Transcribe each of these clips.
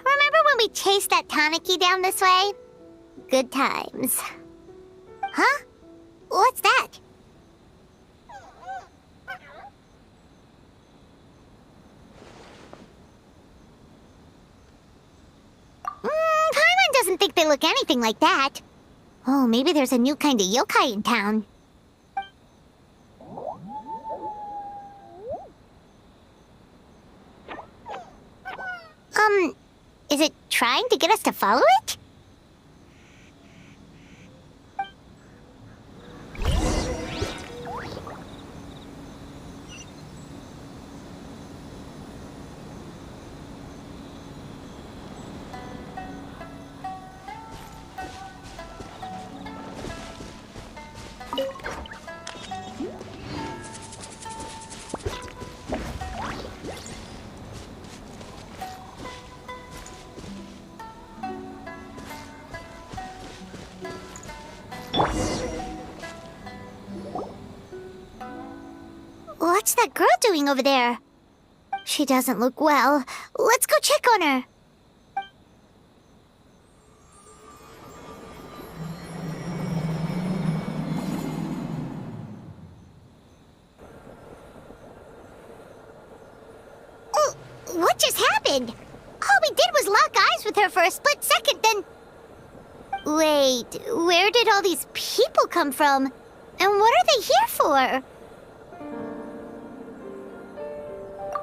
Remember when we chased that Tanuki down this way? Good times. Huh? What's that? Paimon doesn't think they look anything like that. Oh, maybe there's a new kind of yokai in town. Is it trying to get us to follow it? What's that girl doing over there? She doesn't look well. Let's go check on her. Oh, what just happened? All we did was lock eyes with her for a split second, then... Wait, where did all these people come from? And what are they here for?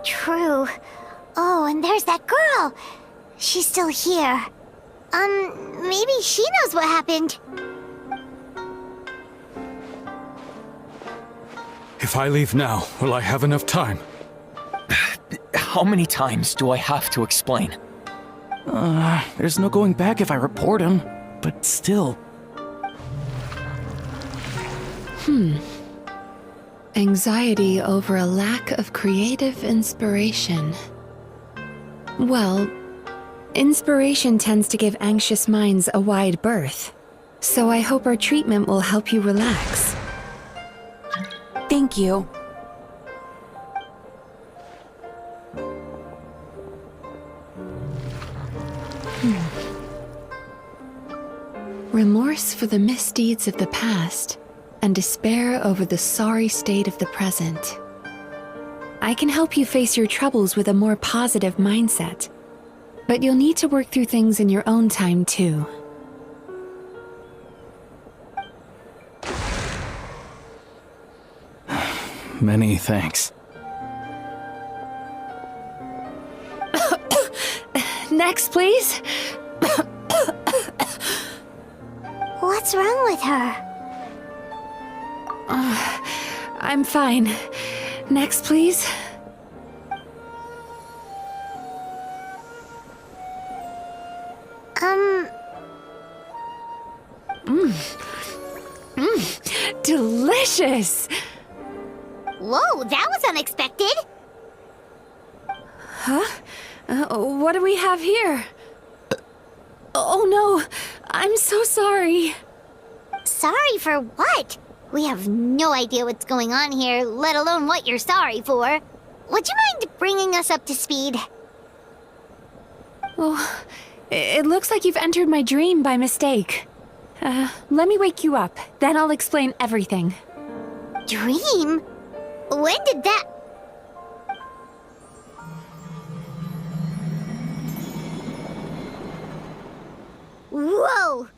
True. Oh, and there's that girl. She's still here. Maybe she knows what happened. If I leave now, will I have enough time? How many times do I have to explain? There's no going back if I report him, but still. Anxiety over a lack of creative inspiration. Well, inspiration tends to give anxious minds a wide berth, so I hope our treatment will help you relax. Thank you. Remorse for the misdeeds of the past, and despair over the sorry state of the present. I can help you face your troubles with a more positive mindset, but you'll need to work through things in your own time too. Many thanks. Next, please. What's wrong with her? I'm fine. Next, please. Delicious! Whoa, that was unexpected. Huh? What do we have here? Oh no, I'm so sorry. Sorry for what? We have no idea what's going on here, let alone what you're sorry for. Would you mind bringing us up to speed? Oh, it looks like you've entered my dream by mistake. Let me wake you up, then I'll explain everything. Dream? When did that... Whoa!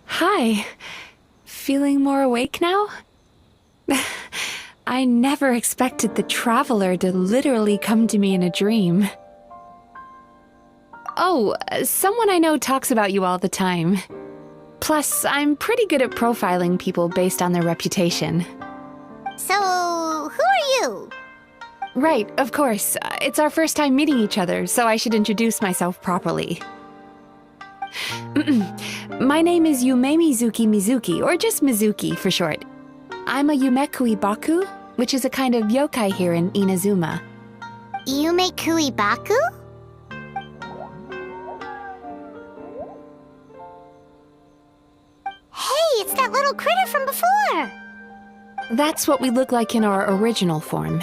Hi. Feeling more awake now? I never expected the Traveler to literally come to me in a dream. Oh, someone I know talks about you all the time. Plus, I'm pretty good at profiling people based on their reputation. So, who are you? Right, of course. It's our first time meeting each other, so I should introduce myself properly. My name is Yumemizuki Mizuki, or just Mizuki for short. I'm a Yumekuibaku, which is a kind of yokai here in Inazuma. Yumekuibaku? Hey, it's that little critter from before! That's what we look like in our original form.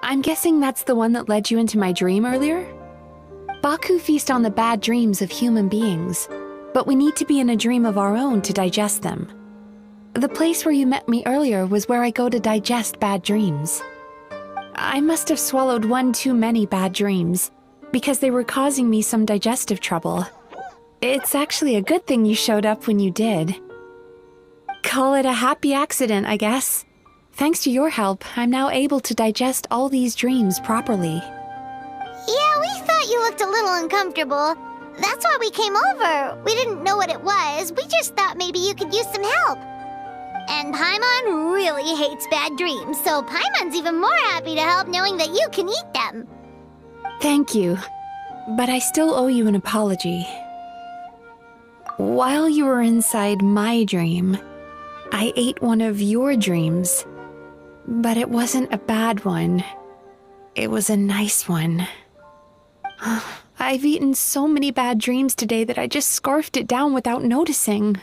I'm guessing that's the one that led you into my dream earlier? Baku feast on the bad dreams of human beings, but we need to be in a dream of our own to digest them. The place where you met me earlier was where I go to digest bad dreams. I must have swallowed one too many bad dreams, because they were causing me some digestive trouble. It's actually a good thing you showed up when you did. Call it a happy accident, I guess. Thanks to your help, I'm now able to digest all these dreams properly. Yeah, we thought you looked a little uncomfortable. That's why we came over. We didn't know what it was. We just thought maybe you could use some help. And Paimon really hates bad dreams, so Paimon's even more happy to help knowing that you can eat them. Thank you, but I still owe you an apology. While you were inside my dream, I ate one of your dreams, but it wasn't a bad one. It was a nice one. I've eaten so many bad dreams today that I just scarfed it down without noticing.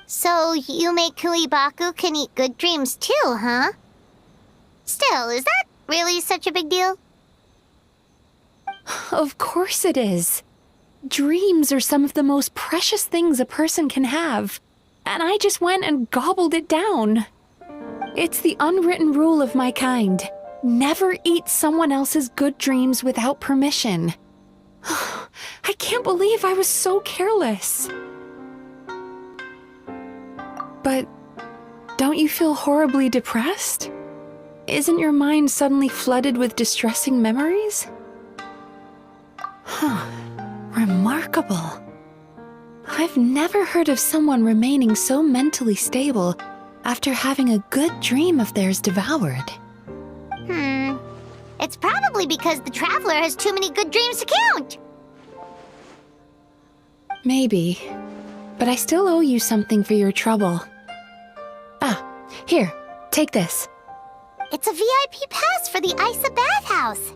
So Yumekuibaku can eat good dreams too, huh? Still, is that really such a big deal? Of course it is. Dreams are some of the most precious things a person can have, and I just went and gobbled it down. It's the unwritten rule of my kind. Never eat someone else's good dreams without permission. I can't believe I was so careless. But don't you feel horribly depressed? Isn't your mind suddenly flooded with distressing memories? Remarkable. I've never heard of someone remaining so mentally stable after having a good dream of theirs devoured. It's probably because the traveler has too many good dreams to count. Maybe, but I still owe you something for your trouble. Here, take this. It's a VIP pass for the Isa bathhouse.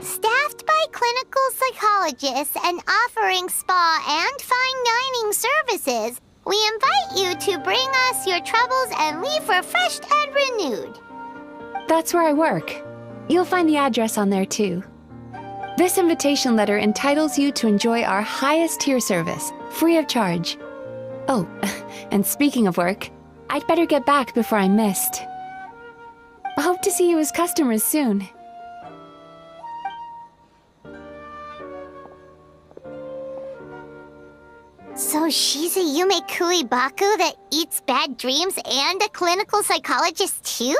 Staffed by clinical psychologists and offering spa and fine dining services, we invite you to bring us your troubles and leave refreshed and renewed. That's where I work. You'll find the address on there too. This invitation letter entitles you to enjoy our highest tier service, free of charge. Oh, and speaking of work, I'd better get back before I'm missed. I hope to see you as customers soon. So she's a Yumekuibaku that eats bad dreams and a clinical psychologist too?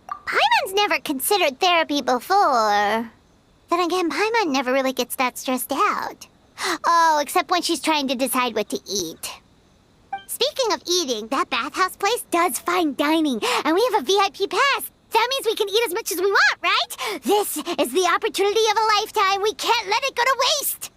Paimon's never considered therapy before. Then again, Paimon never really gets that stressed out. Oh, except when she's trying to decide what to eat. Speaking of eating, that bathhouse place does fine dining, and we have a VIP pass. That means we can eat as much as we want, right? This is the opportunity of a lifetime. We can't let it go to waste.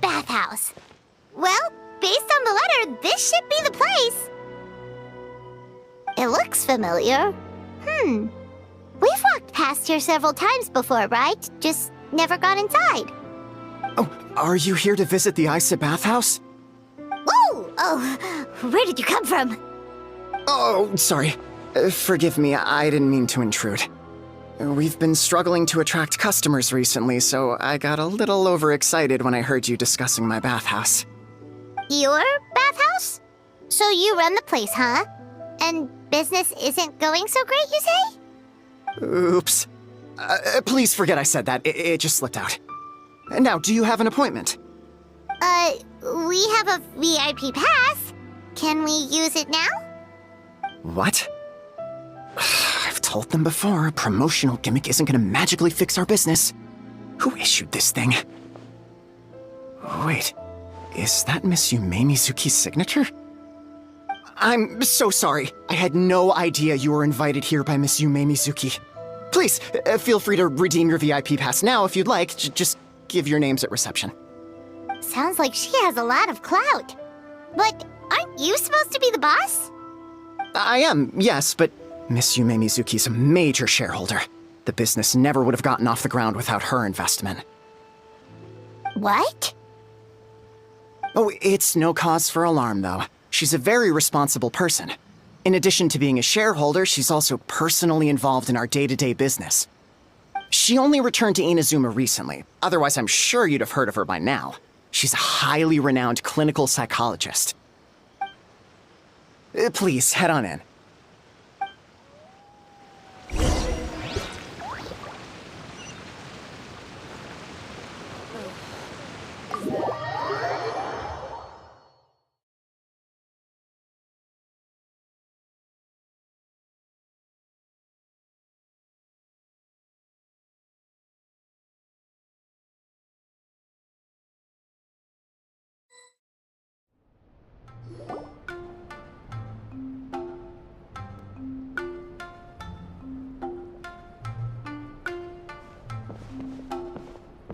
Bathhouse. Well, based on the letter, this should be the place. It looks familiar. We've walked past here several times before, right? Just never gone inside. Oh, are you here to visit the Isa bathhouse? Whoa! Oh, where did you come from? Oh, sorry. Forgive me, I didn't mean to intrude. We've been struggling to attract customers recently, so I got a little overexcited when I heard you discussing my bathhouse. Your bathhouse? So you run the place, huh? And business isn't going so great, you say? Oops. Please forget I said that. It just slipped out. Now, do you have an appointment? We have a VIP pass. Can we use it now? What? I've told them before, a promotional gimmick isn't gonna magically fix our business. Who issued this thing? Wait, is that Miss Yumemizuki's signature? I'm so sorry. I had no idea you were invited here by Miss Yumemizuki. Please, feel free to redeem your VIP pass now if you'd like. Just give your names at reception. Sounds like she has a lot of clout. But aren't you supposed to be the boss? I am, yes, but Miss Yumemizuki's a major shareholder. The business never would have gotten off the ground without her investment. What? Oh, it's no cause for alarm, though. She's a very responsible person. In addition to being a shareholder, she's also personally involved in our day-to-day business. She only returned to Inazuma recently, otherwise I'm sure you'd have heard of her by now. She's a highly renowned clinical psychologist. Please, head on in.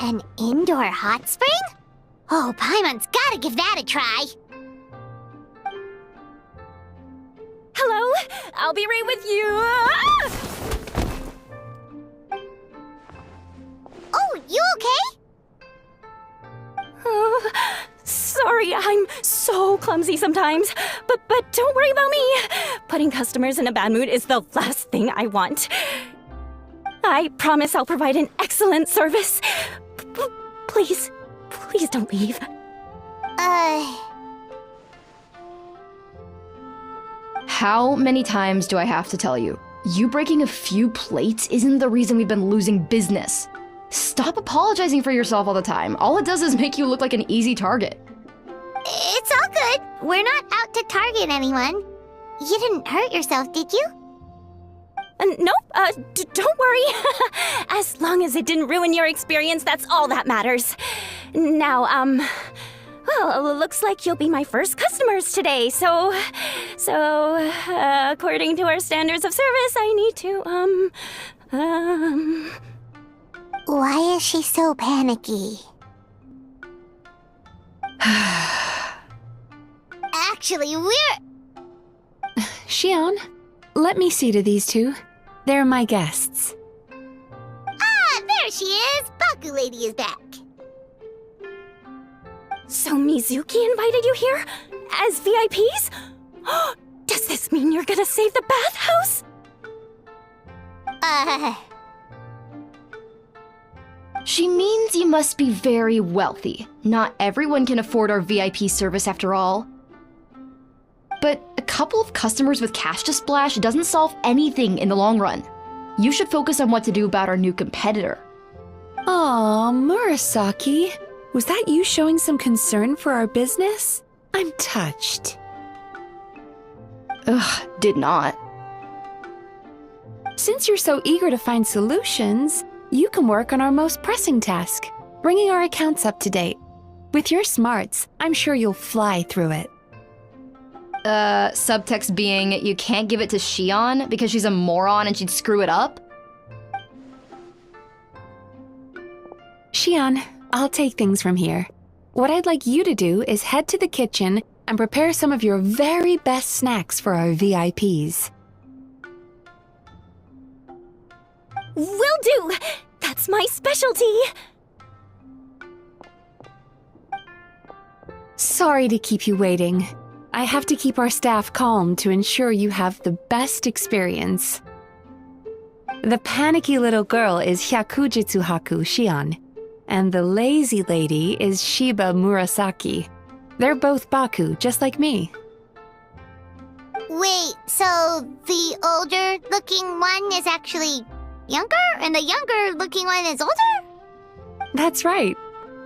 An indoor hot spring? Oh, Paimon's gotta give that a try. Hello? I'll be right with you. Oh, you okay? Oh, sorry, I'm so clumsy sometimes. But don't worry about me. Putting customers in a bad mood is the last thing I want. I promise I'll provide an excellent service. Please don't leave. How many times do I have to tell you? You breaking a few plates isn't the reason we've been losing business. Stop apologizing for yourself all the time. All it does is make you look like an easy target. It's all good. We're not out to target anyone. You didn't hurt yourself, did you? Nope, don't worry. As long as it didn't ruin your experience, that's all that matters. Now, well, looks like you'll be my first customers today, so, according to our standards of service, I need to, Why is she so panicky? Actually, we're... Xion, let me see to these two. They're my guests. Ah, there she is! Baku Lady is back. So Mizuki invited you here? As VIPs? Does this mean you're gonna save the bathhouse? She means you must be very wealthy. Not everyone can afford our VIP service after all. But a couple of customers with cash to splash doesn't solve anything in the long run. You should focus on what to do about our new competitor. Aw, Murasaki. Was that you showing some concern for our business? I'm touched. Ugh, did not. Since you're so eager to find solutions, you can work on our most pressing task, bringing our accounts up to date. With your smarts, I'm sure you'll fly through it. Subtext being, you can't give it to Xion because she's a moron and she'd screw it up? Xion, I'll take things from here. What I'd like you to do is head to the kitchen and prepare some of your very best snacks for our VIPs. Will do! That's my specialty! Sorry to keep you waiting. I have to keep our staff calm to ensure you have the best experience. The panicky little girl is Hyakujitsu Haku Shion, and the lazy lady is Shiba Murasaki. They're both Baku, just like me. Wait, so the older-looking one is actually younger, and the younger-looking one is older? That's right.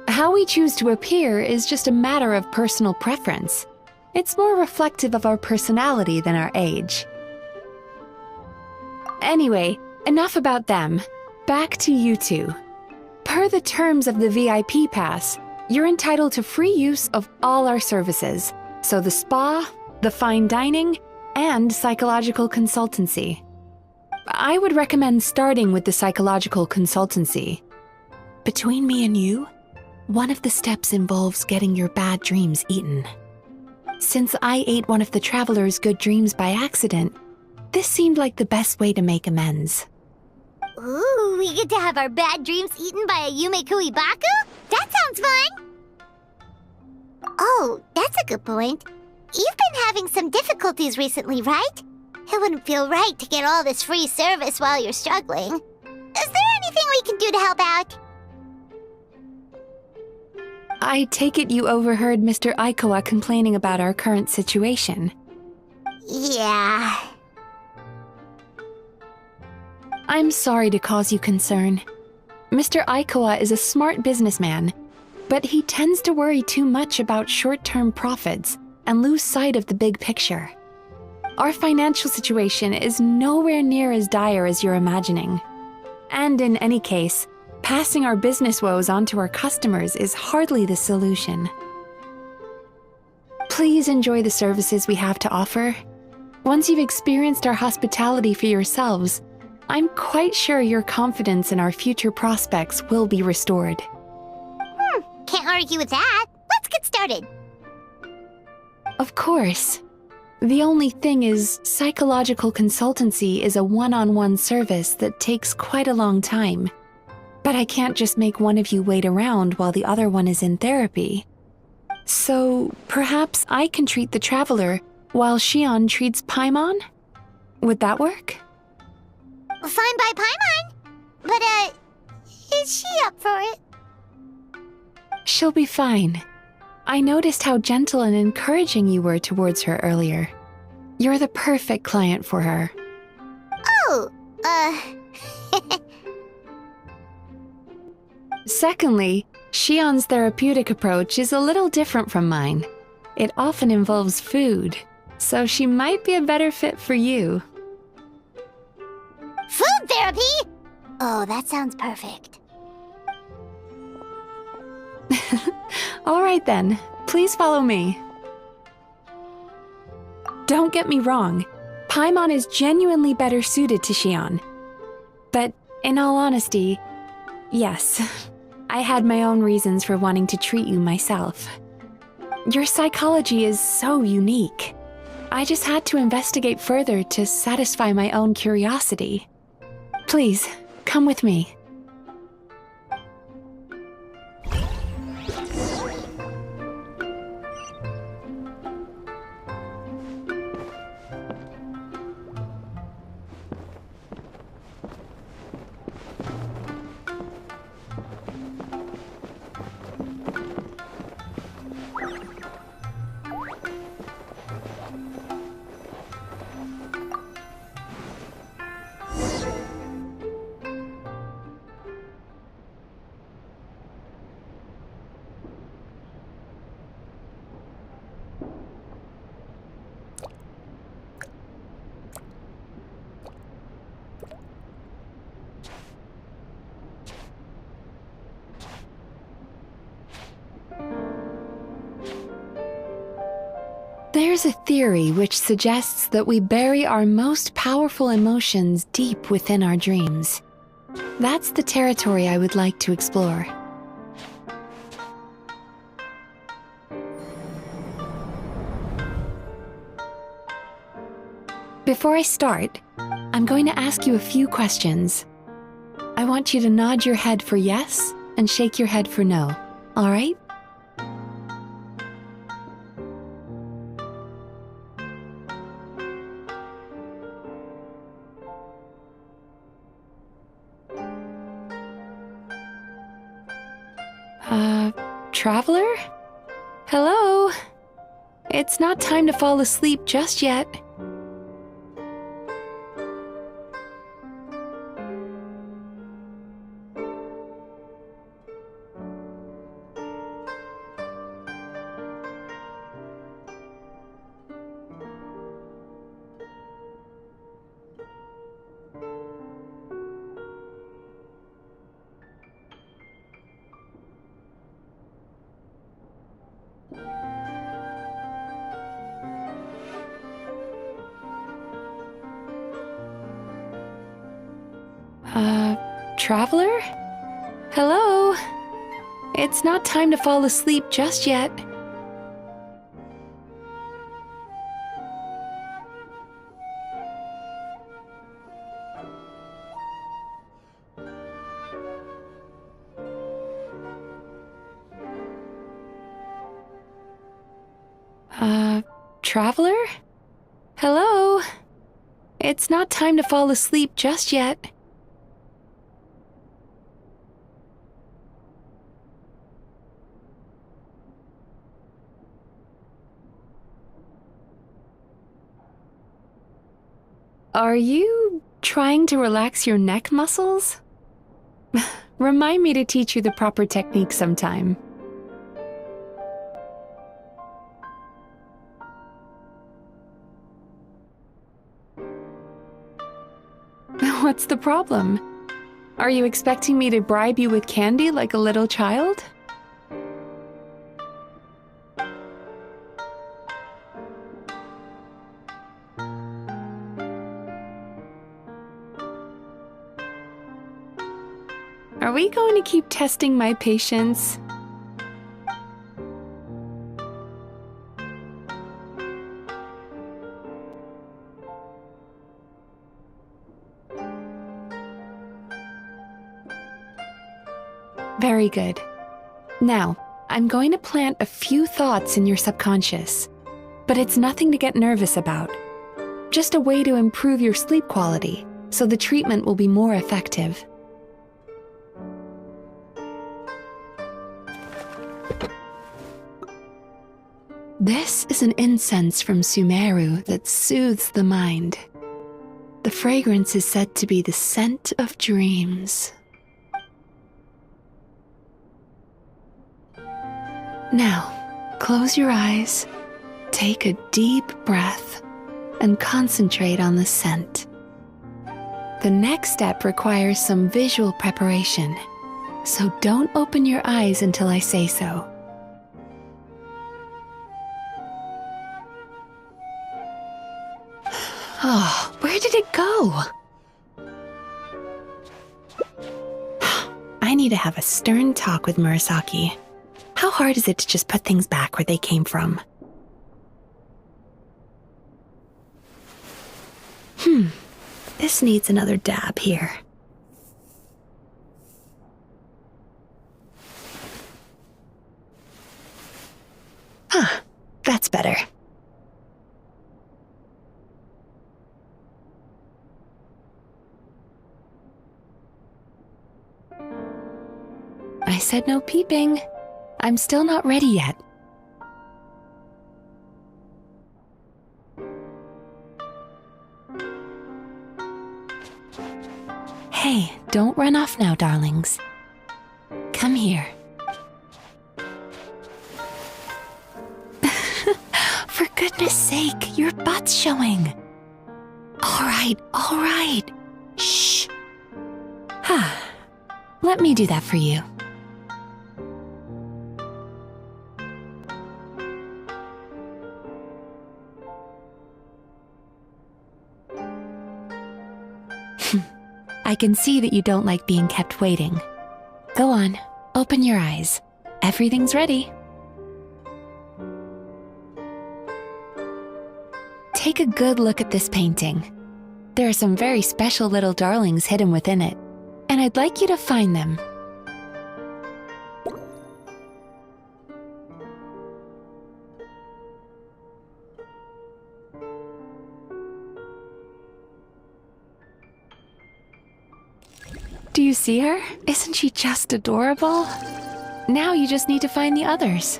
How we choose to appear is just a matter of personal preference. It's more reflective of our personality than our age. Anyway, enough about them. Back to you two. Per the terms of the VIP pass, you're entitled to free use of all our services. So the spa, the fine dining, and psychological consultancy. I would recommend starting with the psychological consultancy. Between me and you, one of the steps involves getting your bad dreams eaten. Since I ate one of the traveler's good dreams by accident, this seemed like the best way to make amends. Ooh, we get to have our bad dreams eaten by a Yumekui Baku? That sounds fun! Oh, that's a good point. You've been having some difficulties recently, right? It wouldn't feel right to get all this free service while you're struggling. Is there anything we can do to help out? I take it you overheard Mr. Aikawa complaining about our current situation. Yeah. I'm sorry to cause you concern. Mr. Aikawa is a smart businessman, but he tends to worry too much about short-term profits and lose sight of the big picture. Our financial situation is nowhere near as dire as you're imagining. And in any case, passing our business woes on to our customers is hardly the solution. Please enjoy the services we have to offer. Once you've experienced our hospitality for yourselves, I'm quite sure your confidence in our future prospects will be restored. Can't argue with that. Let's get started. Of course. The only thing is, psychological consultancy is a one-on-one service that takes quite a long time. But I can't just make one of you wait around while the other one is in therapy. So, perhaps I can treat the traveler while Shion treats Paimon? Would that work? Fine by Paimon. But, is she up for it? She'll be fine. I noticed how gentle and encouraging you were towards her earlier. You're the perfect client for her. Oh, Secondly, Shion's therapeutic approach is a little different from mine. It often involves food, so she might be a better fit for you. Food therapy? Oh, that sounds perfect. All right then, please follow me. Don't get me wrong, Paimon is genuinely better suited to Shion. But in all honesty, yes, I had my own reasons for wanting to treat you myself. Your psychology is so unique. I just had to investigate further to satisfy my own curiosity. Please, come with me. There's a theory which suggests that we bury our most powerful emotions deep within our dreams. That's the territory I would like to explore. Before I start, I'm going to ask you a few questions. I want you to nod your head for yes and shake your head for no, all right? Traveler? Hello? It's not time to fall asleep just yet. Traveler? Hello? It's not time to fall asleep just yet. Traveler? Hello? It's not time to fall asleep just yet. Are you trying to relax your neck muscles? Remind me to teach you the proper technique sometime. What's the problem? Are you expecting me to bribe you with candy like a little child? Are we going to keep testing my patience? Very good. Now, I'm going to plant a few thoughts in your subconscious, but it's nothing to get nervous about. Just a way to improve your sleep quality, so the treatment will be more effective. This is an incense from Sumeru that soothes the mind. The fragrance is said to be the scent of dreams. Now, close your eyes, take a deep breath, and concentrate on the scent. The next step requires some visual preparation, so don't open your eyes until I say so. Oh, where did it go? I need to have a stern talk with Murasaki. How hard is it to just put things back where they came from? This needs another dab here. That's better. I said no peeping. I'm still not ready yet. Hey, don't run off now, darlings. Come here. For goodness sake, your butt's showing. All right. Shh. Let me do that for you. I can see that you don't like being kept waiting. Go on, open your eyes. Everything's ready. Take a good look at this painting. There are some very special little darlings hidden within it, and I'd like you to find them. Do you see her? Isn't she just adorable? Now you just need to find the others.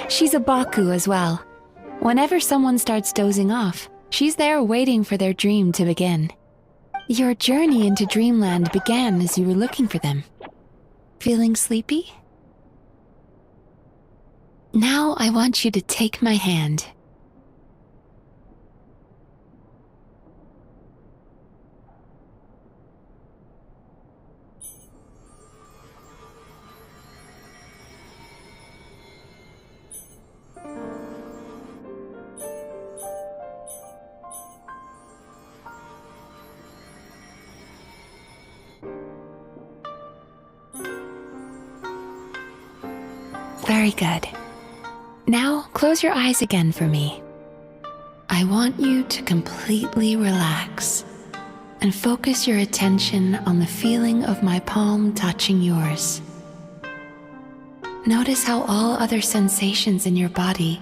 She's a Baku as well. Whenever someone starts dozing off, she's there waiting for their dream to begin. Your journey into Dreamland began as you were looking for them. Feeling sleepy? Now I want you to take my hand. Very good. Now close your eyes again for me. I want you to completely relax and focus your attention on the feeling of my palm touching yours. Notice how all other sensations in your body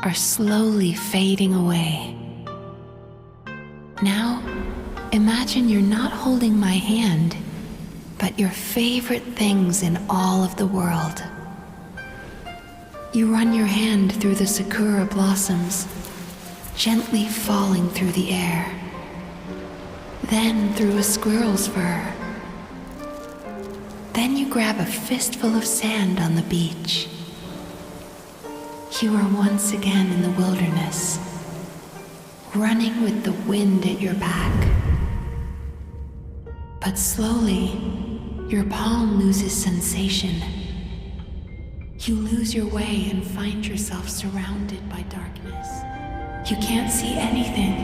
are slowly fading away. Now, imagine you're not holding my hand, but your favorite things in all of the world. You run your hand through the sakura blossoms, gently falling through the air. Then through a squirrel's fur. Then you grab a fistful of sand on the beach. You are once again in the wilderness, running with the wind at your back. But slowly, your palm loses sensation. You lose your way and find yourself surrounded by darkness. You can't see anything,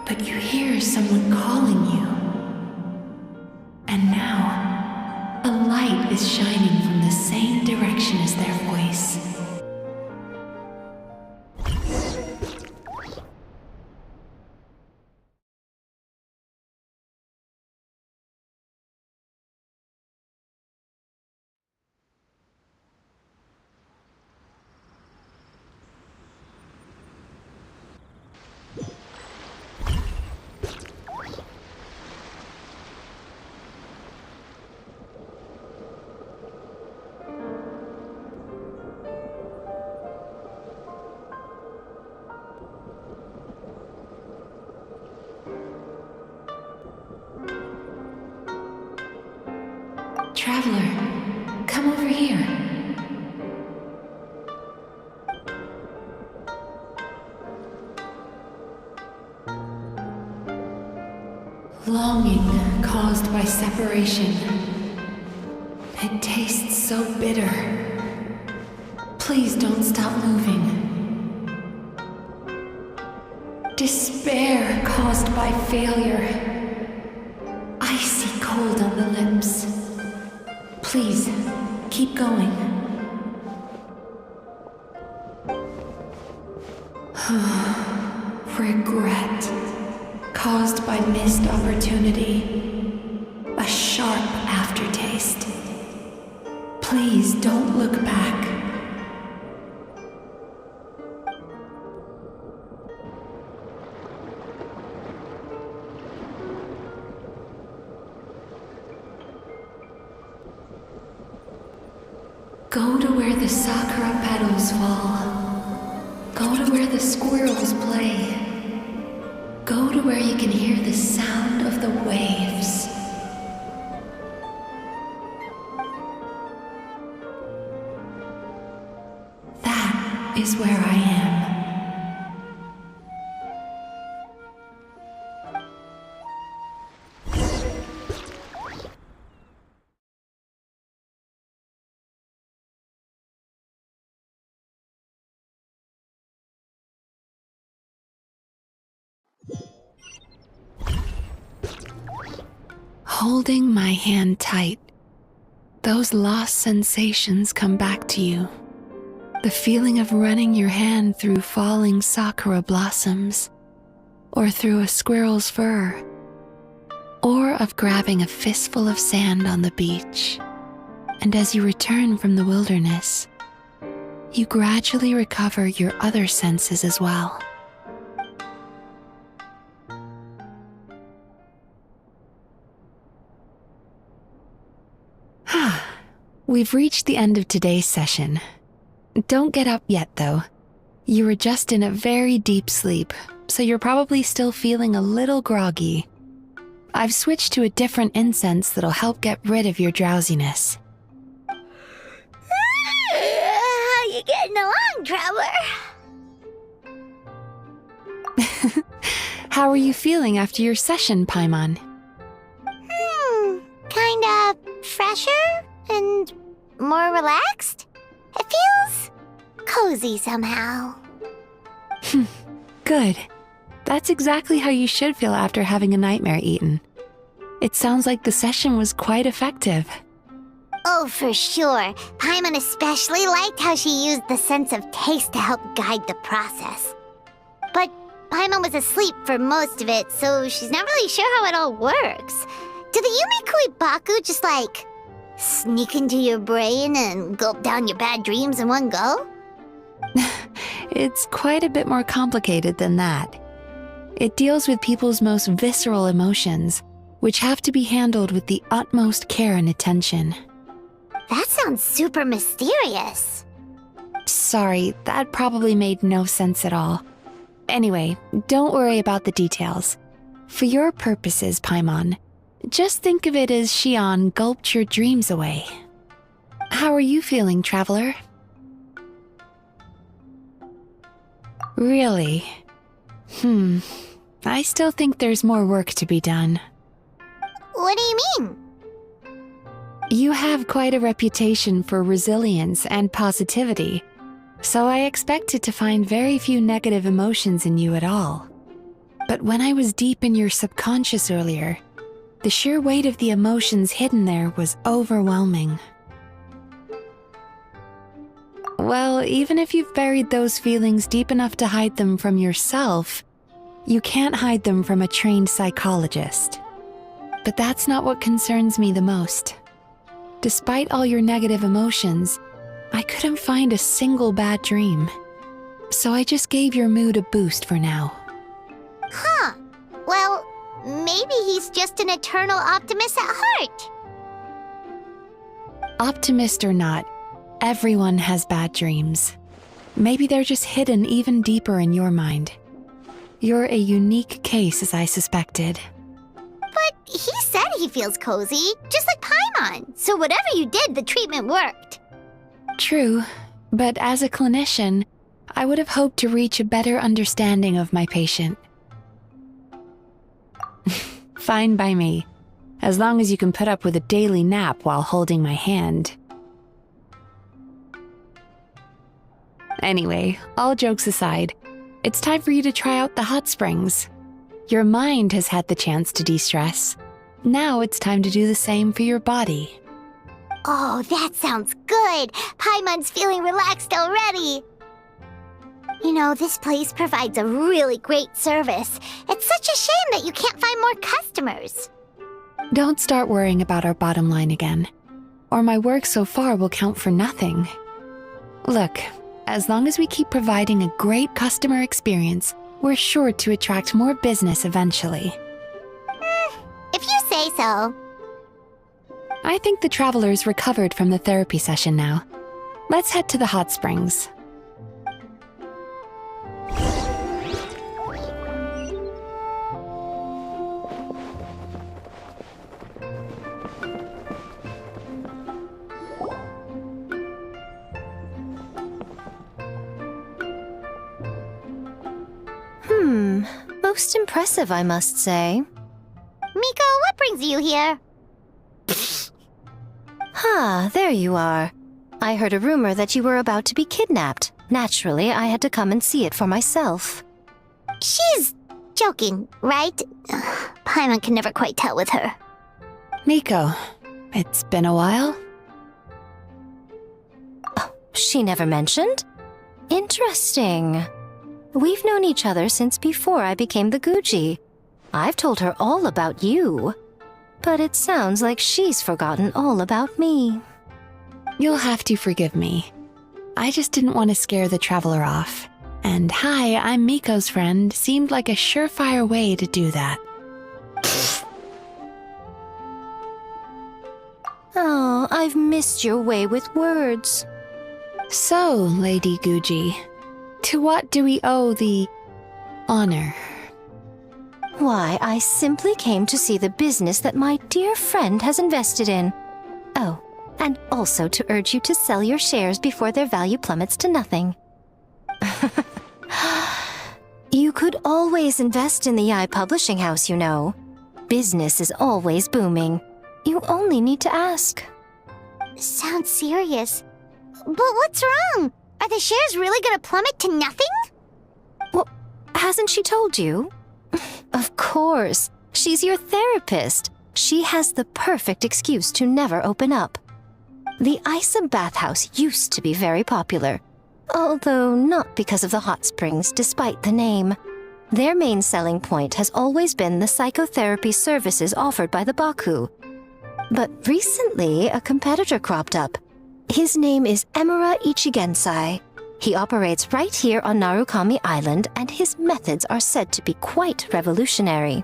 but you hear someone calling you. And now, a light is shining from the same direction as their voice. Traveler, come over here. Longing caused by separation. It tastes so bitter. Please don't stop moving. Despair caused by failure. Icy cold on the lips. Please, keep going. Regret, caused by missed opportunity. A sharp aftertaste. Please don't look back. Go to where the sakura petals fall. Go to where the squirrels play. Go to where you can hear the sound of the waves. That is where I am. Holding my hand tight, those lost sensations come back to you. The feeling of running your hand through falling sakura blossoms, or through a squirrel's fur, or of grabbing a fistful of sand on the beach. And as you return from the wilderness, you gradually recover your other senses as well. We've reached the end of today's session. Don't get up yet, though. You were just in a very deep sleep, so you're probably still feeling a little groggy. I've switched to a different incense that'll help get rid of your drowsiness. How you getting along, Traveler? How are you feeling after your session, Paimon? Kinda fresher and more relaxed? It feels cozy somehow. Good. That's exactly how you should feel after having a nightmare eaten. It sounds like the session was quite effective. Oh, for sure. Paimon especially liked how she used the sense of taste to help guide the process. But Paimon was asleep for most of it, so she's not really sure how it all works. Do the Yumikui Baku just sneak into your brain and gulp down your bad dreams in one go? It's quite a bit more complicated than that. It deals with people's most visceral emotions, which have to be handled with the utmost care and attention. That sounds super mysterious. Sorry, that probably made no sense at all. Anyway, don't worry about the details. For your purposes, Paimon, just think of it as Xion gulped your dreams away. How are you feeling, Traveler? Really? I still think there's more work to be done. What do you mean? You have quite a reputation for resilience and positivity, so I expected to find very few negative emotions in you at all. But when I was deep in your subconscious earlier, the sheer weight of the emotions hidden there was overwhelming. Well, even if you've buried those feelings deep enough to hide them from yourself, you can't hide them from a trained psychologist. But that's not what concerns me the most. Despite all your negative emotions, I couldn't find a single bad dream. So I just gave your mood a boost for now. Huh. Well, maybe he's just an eternal optimist at heart. Optimist or not, everyone has bad dreams. Maybe they're just hidden even deeper in your mind. You're a unique case, as I suspected. But he said he feels cozy, just like Paimon. So whatever you did, the treatment worked. True, but as a clinician, I would have hoped to reach a better understanding of my patient. Fine by me, as long as you can put up with a daily nap while holding my hand. Anyway, all jokes aside, it's time for you to try out the hot springs. Your mind has had the chance to de-stress. Now it's time to do the same for your body. Oh, that sounds good. Paimon's feeling relaxed already. You know, this place provides a really great service. It's such a shame that you can't find more customers. Don't start worrying about our bottom line again, or my work so far will count for nothing. Look, as long as we keep providing a great customer experience, we're sure to attract more business eventually. If you say so. I think the traveler's recovered from the therapy session now. Let's head to the hot springs. Most impressive, I must say. Miko, what brings you here? There you are. I heard a rumor that you were about to be kidnapped. Naturally, I had to come and see it for myself. She's joking, right? Paimon can never quite tell with her. Miko, it's been a while? She never mentioned? Interesting. We've known each other since before I became the Guji. I've told her all about you. But it sounds like she's forgotten all about me. You'll have to forgive me. I just didn't want to scare the traveler off. And hi, I'm Miko's friend seemed like a surefire way to do that. Oh, I've missed your way with words. So, Lady Guji, to what do we owe the honor? Why, I simply came to see the business that my dear friend has invested in. Oh, and also to urge you to sell your shares before their value plummets to nothing. You could always invest in the publishing house, you know. Business is always booming. You only need to ask. Sounds serious. But what's wrong? Are the shares really gonna plummet to nothing? Well, hasn't she told you? Of course. She's your therapist. She has the perfect excuse to never open up. The Isa bathhouse used to be very popular. Although not because of the hot springs, despite the name. Their main selling point has always been the psychotherapy services offered by the Baku. But recently, a competitor cropped up. His name is Emura Ichigensai. He operates right here on Narukami Island, and his methods are said to be quite revolutionary.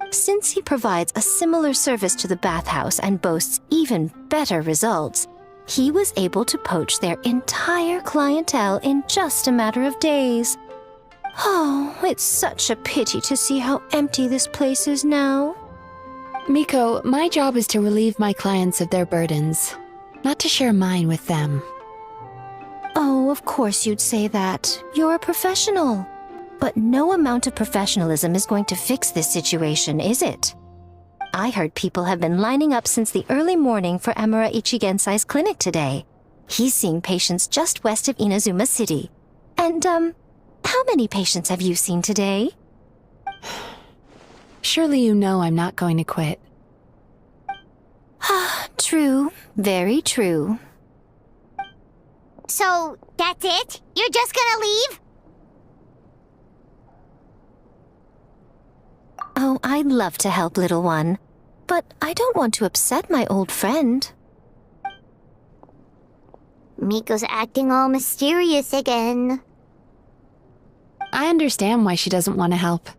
Since he provides a similar service to the bathhouse and boasts even better results, he was able to poach their entire clientele in just a matter of days. Oh, it's such a pity to see how empty this place is now. Miko, my job is to relieve my clients of their burdens, not to share mine with them. Oh, of course you'd say that. You're a professional. But no amount of professionalism is going to fix this situation, is it? I heard people have been lining up since the early morning for Emura Ichigensai's clinic today. He's seeing patients just west of Inazuma City. And, how many patients have you seen today? Surely you know I'm not going to quit. True. Very true. So, that's it? You're just gonna leave? Oh, I'd love to help, little one. But I don't want to upset my old friend. Miko's acting all mysterious again. I understand why she doesn't want to help.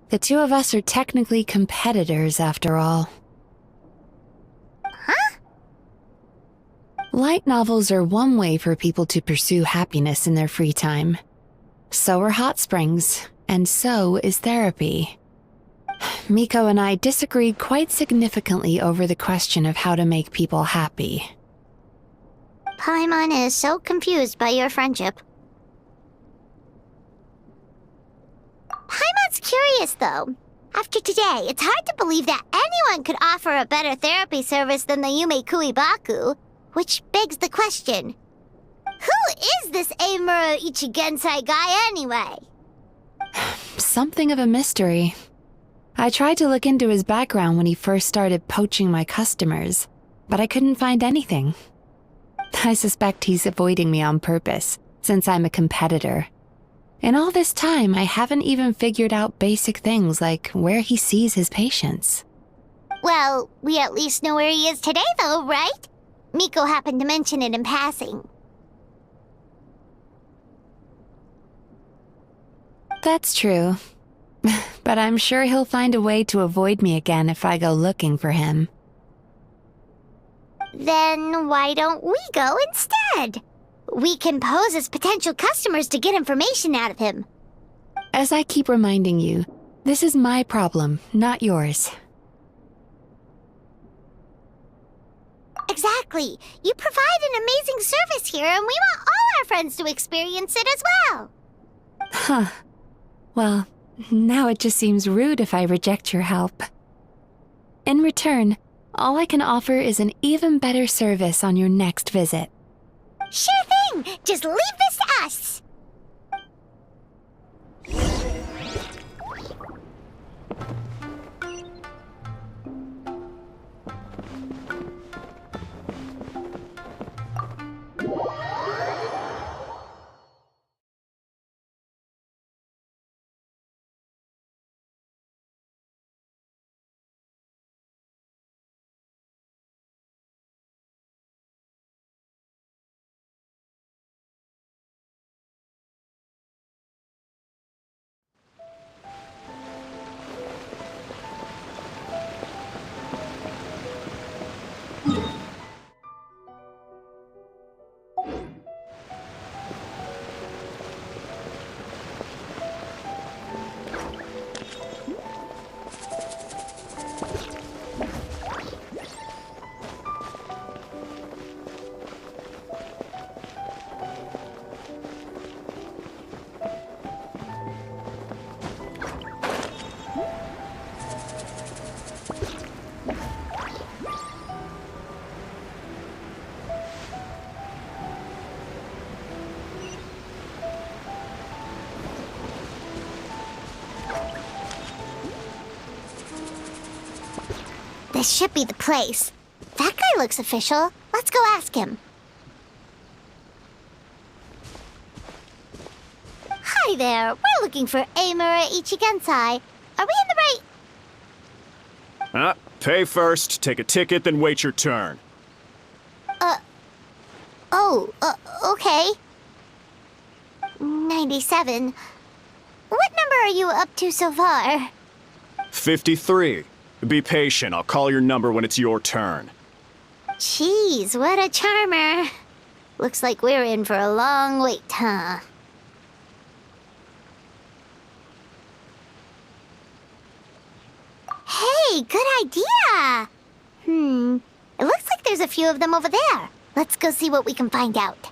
The two of us are technically competitors, after all. Huh? Light novels are one way for people to pursue happiness in their free time. So are hot springs, and so is therapy. Miko and I disagreed quite significantly over the question of how to make people happy. Paimon is so confused by your friendship. Paimon's curious, though. After today, it's hard to believe that anyone could offer a better therapy service than the Yumei Baku, which begs the question, who is this Emura Ichigensai guy anyway? Something of a mystery. I tried to look into his background when he first started poaching my customers, but I couldn't find anything. I suspect he's avoiding me on purpose, since I'm a competitor. In all this time, I haven't even figured out basic things like where he sees his patients. Well, we at least know where he is today, though, right? Miko happened to mention it in passing. That's true. But I'm sure he'll find a way to avoid me again if I go looking for him. Then why don't we go instead? We can pose as potential customers to get information out of him. As I keep reminding you, this is my problem, not yours. Exactly. You provide an amazing service here, and we want all our friends to experience it as well. Huh. Well, now it just seems rude if I reject your help. In return, all I can offer is an even better service on your next visit. Sure thing! Just leave this to us! This should be the place. That guy looks official. Let's go ask him. Hi there. We're looking for Amura Ichigensai. Are we in the right... Pay first, take a ticket, then wait your turn. Okay. 97. What number are you up to so far? 53. Be patient, I'll call your number when it's your turn. Jeez, what a charmer. Looks like we're in for a long wait, huh? Hey, good idea! It looks like there's a few of them over there. Let's go see what we can find out.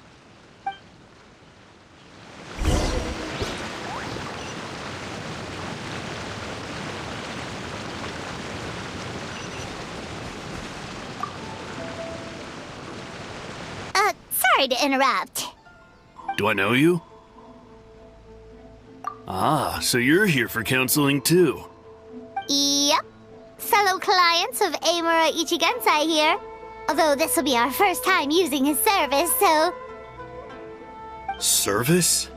Sorry to interrupt. Do I know you? Ah, so you're here for counseling too. Yep. Fellow clients of Amura Ichigensai here. Although this will be our first time using his service, so... Service?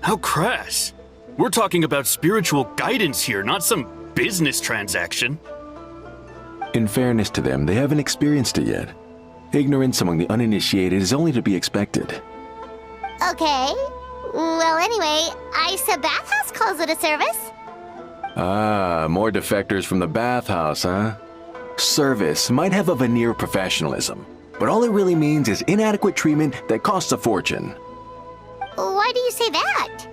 How crass. We're talking about spiritual guidance here, not some business transaction. In fairness to them, they haven't experienced it yet. Ignorance among the uninitiated is only to be expected. Okay. Well, anyway, Isa Bathhouse calls it a service. Ah, more defectors from the bathhouse, huh? Service might have a veneer of professionalism, but all it really means is inadequate treatment that costs a fortune. Why do you say that?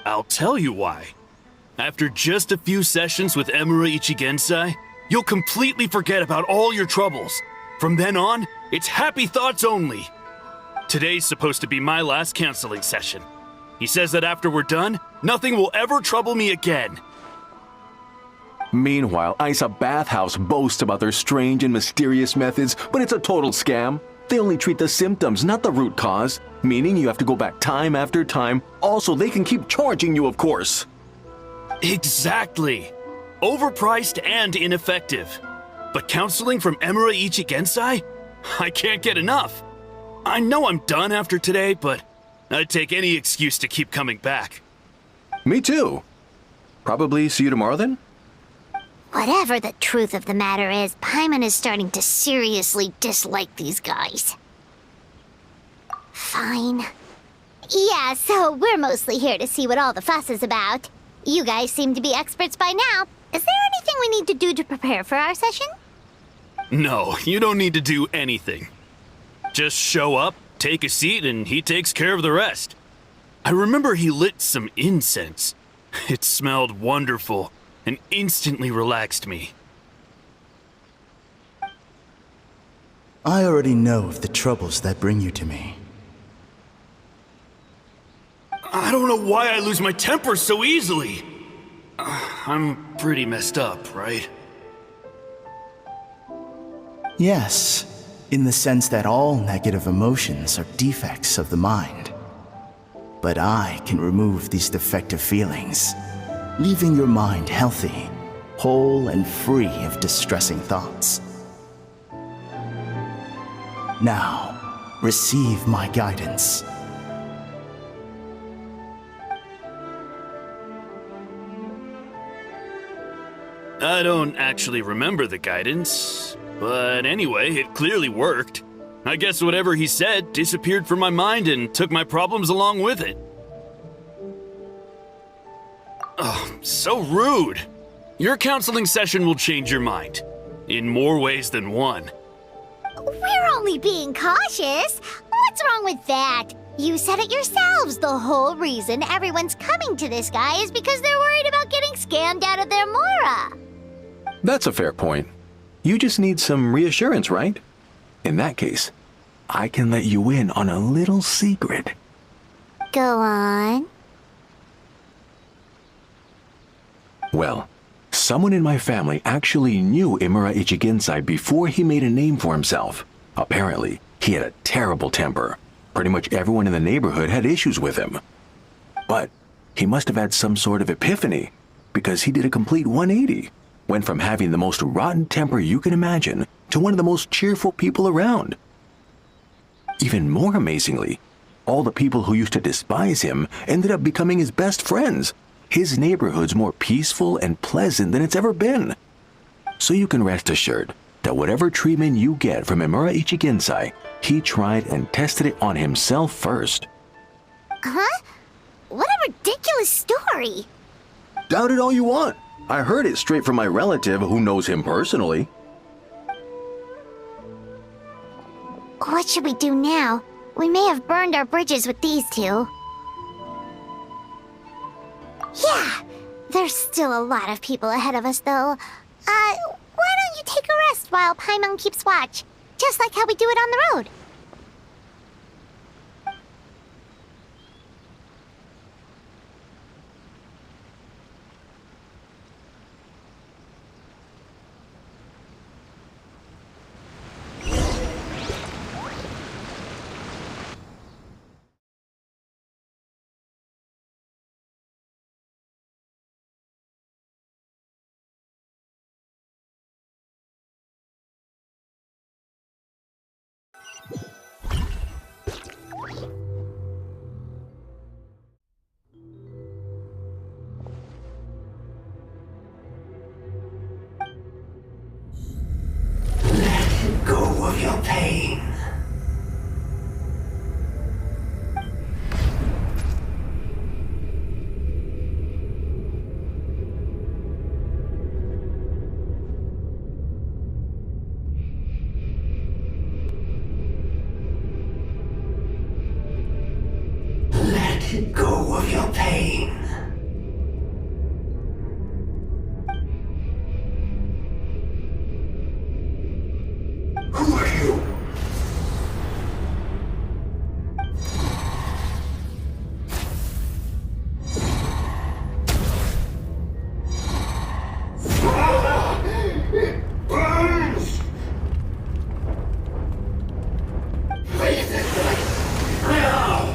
I'll tell you why. After just a few sessions with Amura Ichigensai, you'll completely forget about all your troubles. From then on, it's happy thoughts only. Today's supposed to be my last counseling session. He says that after we're done, nothing will ever trouble me again. Meanwhile, Isa Bathhouse boasts about their strange and mysterious methods, but it's a total scam. They only treat the symptoms, not the root cause, meaning you have to go back time after time. Also, they can keep charging you, of course. Exactly. Overpriced and ineffective. But counseling from Amura Ichigensai? I can't get enough. I know I'm done after today, but I'd take any excuse to keep coming back. Me too. Probably see you tomorrow then? Whatever the truth of the matter is, Paimon is starting to seriously dislike these guys. Fine. Yeah, so we're mostly here to see what all the fuss is about. You guys seem to be experts by now. Is there anything we need to do to prepare for our session? No, you don't need to do anything. Just show up, take a seat, and he takes care of the rest. I remember he lit some incense. It smelled wonderful and instantly relaxed me. I already know of the troubles that bring you to me. I don't know why I lose my temper so easily. I'm pretty messed up, right? Yes, in the sense that all negative emotions are defects of the mind. But I can remove these defective feelings, leaving your mind healthy, whole and free of distressing thoughts. Now, receive my guidance. I don't actually remember the guidance, but anyway, it clearly worked. I guess whatever he said disappeared from my mind and took my problems along with it. Oh, so rude. Your counseling session will change your mind, in more ways than one. We're only being cautious. What's wrong with that? You said it yourselves. The whole reason everyone's coming to this guy is because they're worried about getting scammed out of their Mora. That's a fair point. You just need some reassurance, right? In that case, I can let you in on a little secret. Go on. Well, someone in my family actually knew Amura Ichigensai before he made a name for himself. Apparently, he had a terrible temper. Pretty much everyone in the neighborhood had issues with him. But he must have had some sort of epiphany, because he did a complete 180. went from having the most rotten temper you can imagine to one of the most cheerful people around. Even more amazingly, all the people who used to despise him ended up becoming his best friends. His neighborhood's more peaceful and pleasant than it's ever been. So you can rest assured that whatever treatment you get from Imura Ichigensai, he tried and tested it on himself first. Huh? What a ridiculous story! Doubt it all you want. I heard it straight from my relative who knows him personally. What should we do now? We may have burned our bridges with these two. Yeah, there's still a lot of people ahead of us, though. Why don't you take a rest while Paimon keeps watch? Just like how we do it on the road. Go of your pain. Let go of your pain. Who are you? It burns! Leave this place now!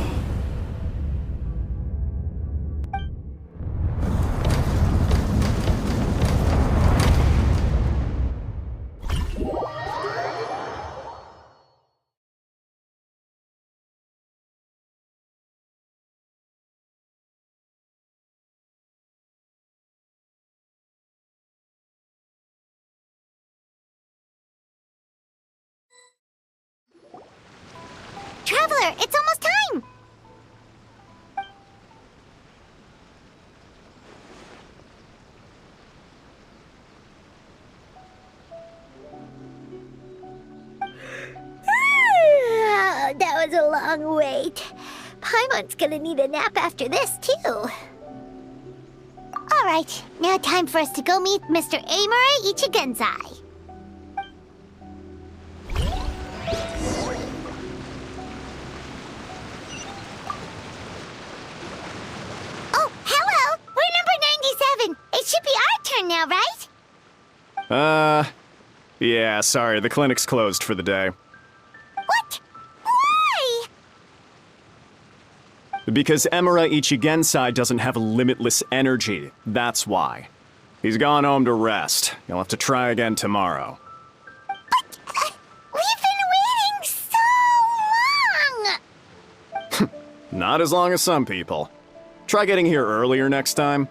Traveler, it's almost time! That was a long wait. Paimon's gonna need a nap after this, too. Alright, now time for us to go meet Mr. Imura Ichigensai. Oh, hello! We're number 97! It should be our turn now, right? Yeah, sorry, the clinic's closed for the day. What? Why? Because Imura Ichigensai doesn't have limitless energy, that's why. He's gone home to rest. You'll have to try again tomorrow. But, we've been waiting so long! Not as long as some people. Try getting here earlier next time.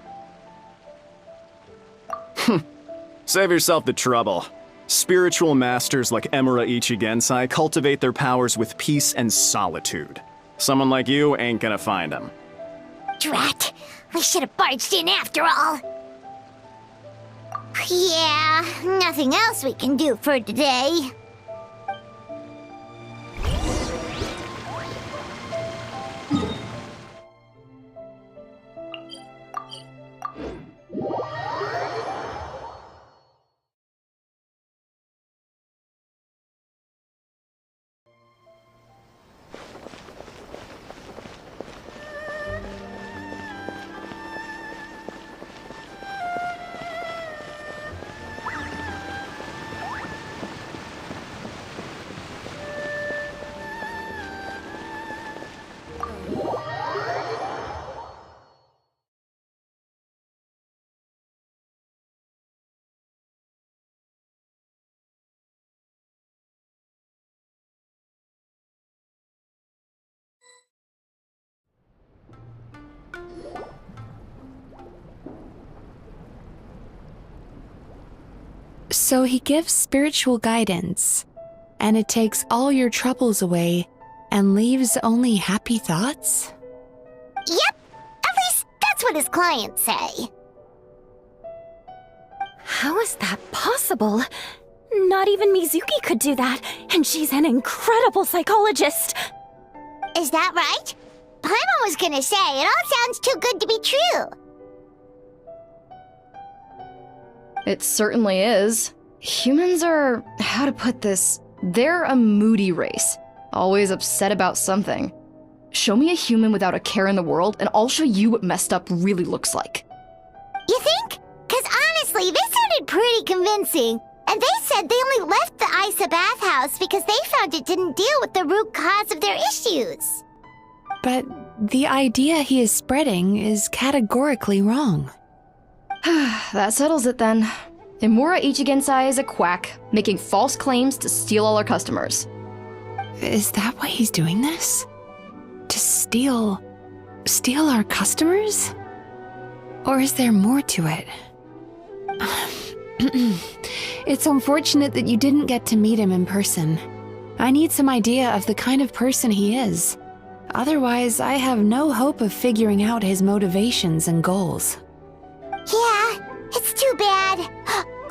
Save yourself the trouble. Spiritual masters like Imura Ichigensai cultivate their powers with peace and solitude. Someone like you ain't gonna find them. Drat! We should have barged in after all! Yeah, nothing else we can do for today. So he gives spiritual guidance, and it takes all your troubles away and leaves only happy thoughts? Yep, at least that's what his clients say. How is that possible? Not even Mizuki could do that, and she's an incredible psychologist. Is that right? Paimon was gonna say, it all sounds too good to be true. It certainly is. Humans are, how to put this, they're a moody race, always upset about something. Show me a human without a care in the world, and I'll show you what messed up really looks like. You think? Cause honestly, this sounded pretty convincing. And they said they only left the Isa bathhouse because they found it didn't deal with the root cause of their issues. But the idea he is spreading is categorically wrong. That settles it then. Imura Ichigensai is a quack, making false claims to steal all our customers. Is that why he's doing this? To steal our customers? Or is there more to it? It's unfortunate that you didn't get to meet him in person. I need some idea of the kind of person he is. Otherwise, I have no hope of figuring out his motivations and goals. Yeah, it's too bad.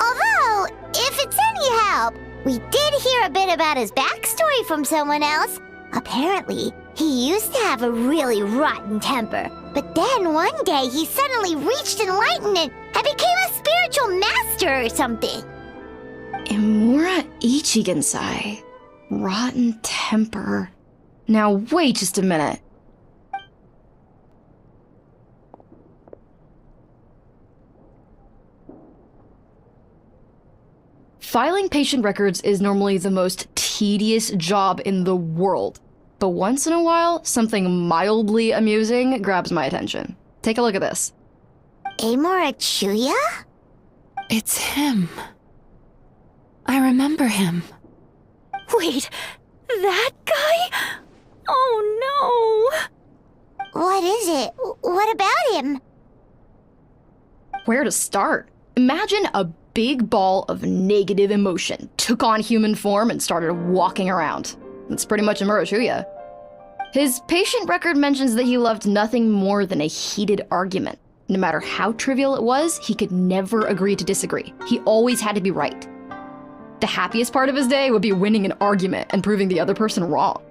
Although, if it's any help, we did hear a bit about his backstory from someone else. Apparently, he used to have a really rotten temper. But then one day he suddenly reached enlightenment and became a spiritual master or something. Imura Ichigensai. Rotten temper. Now wait just a minute. Filing patient records is normally the most tedious job in the world. But once in a while, something mildly amusing grabs my attention. Take a look at this. Amora Chuya? It's him. I remember him. Wait, that guy? Oh no! What is it? What about him? Where to start? Imagine a big ball of negative emotion took on human form and started walking around. That's pretty much Imura Chuya. His patient record mentions that he loved nothing more than a heated argument. No matter how trivial it was, he could never agree to disagree. He always had to be right. The happiest part of his day would be winning an argument and proving the other person wrong.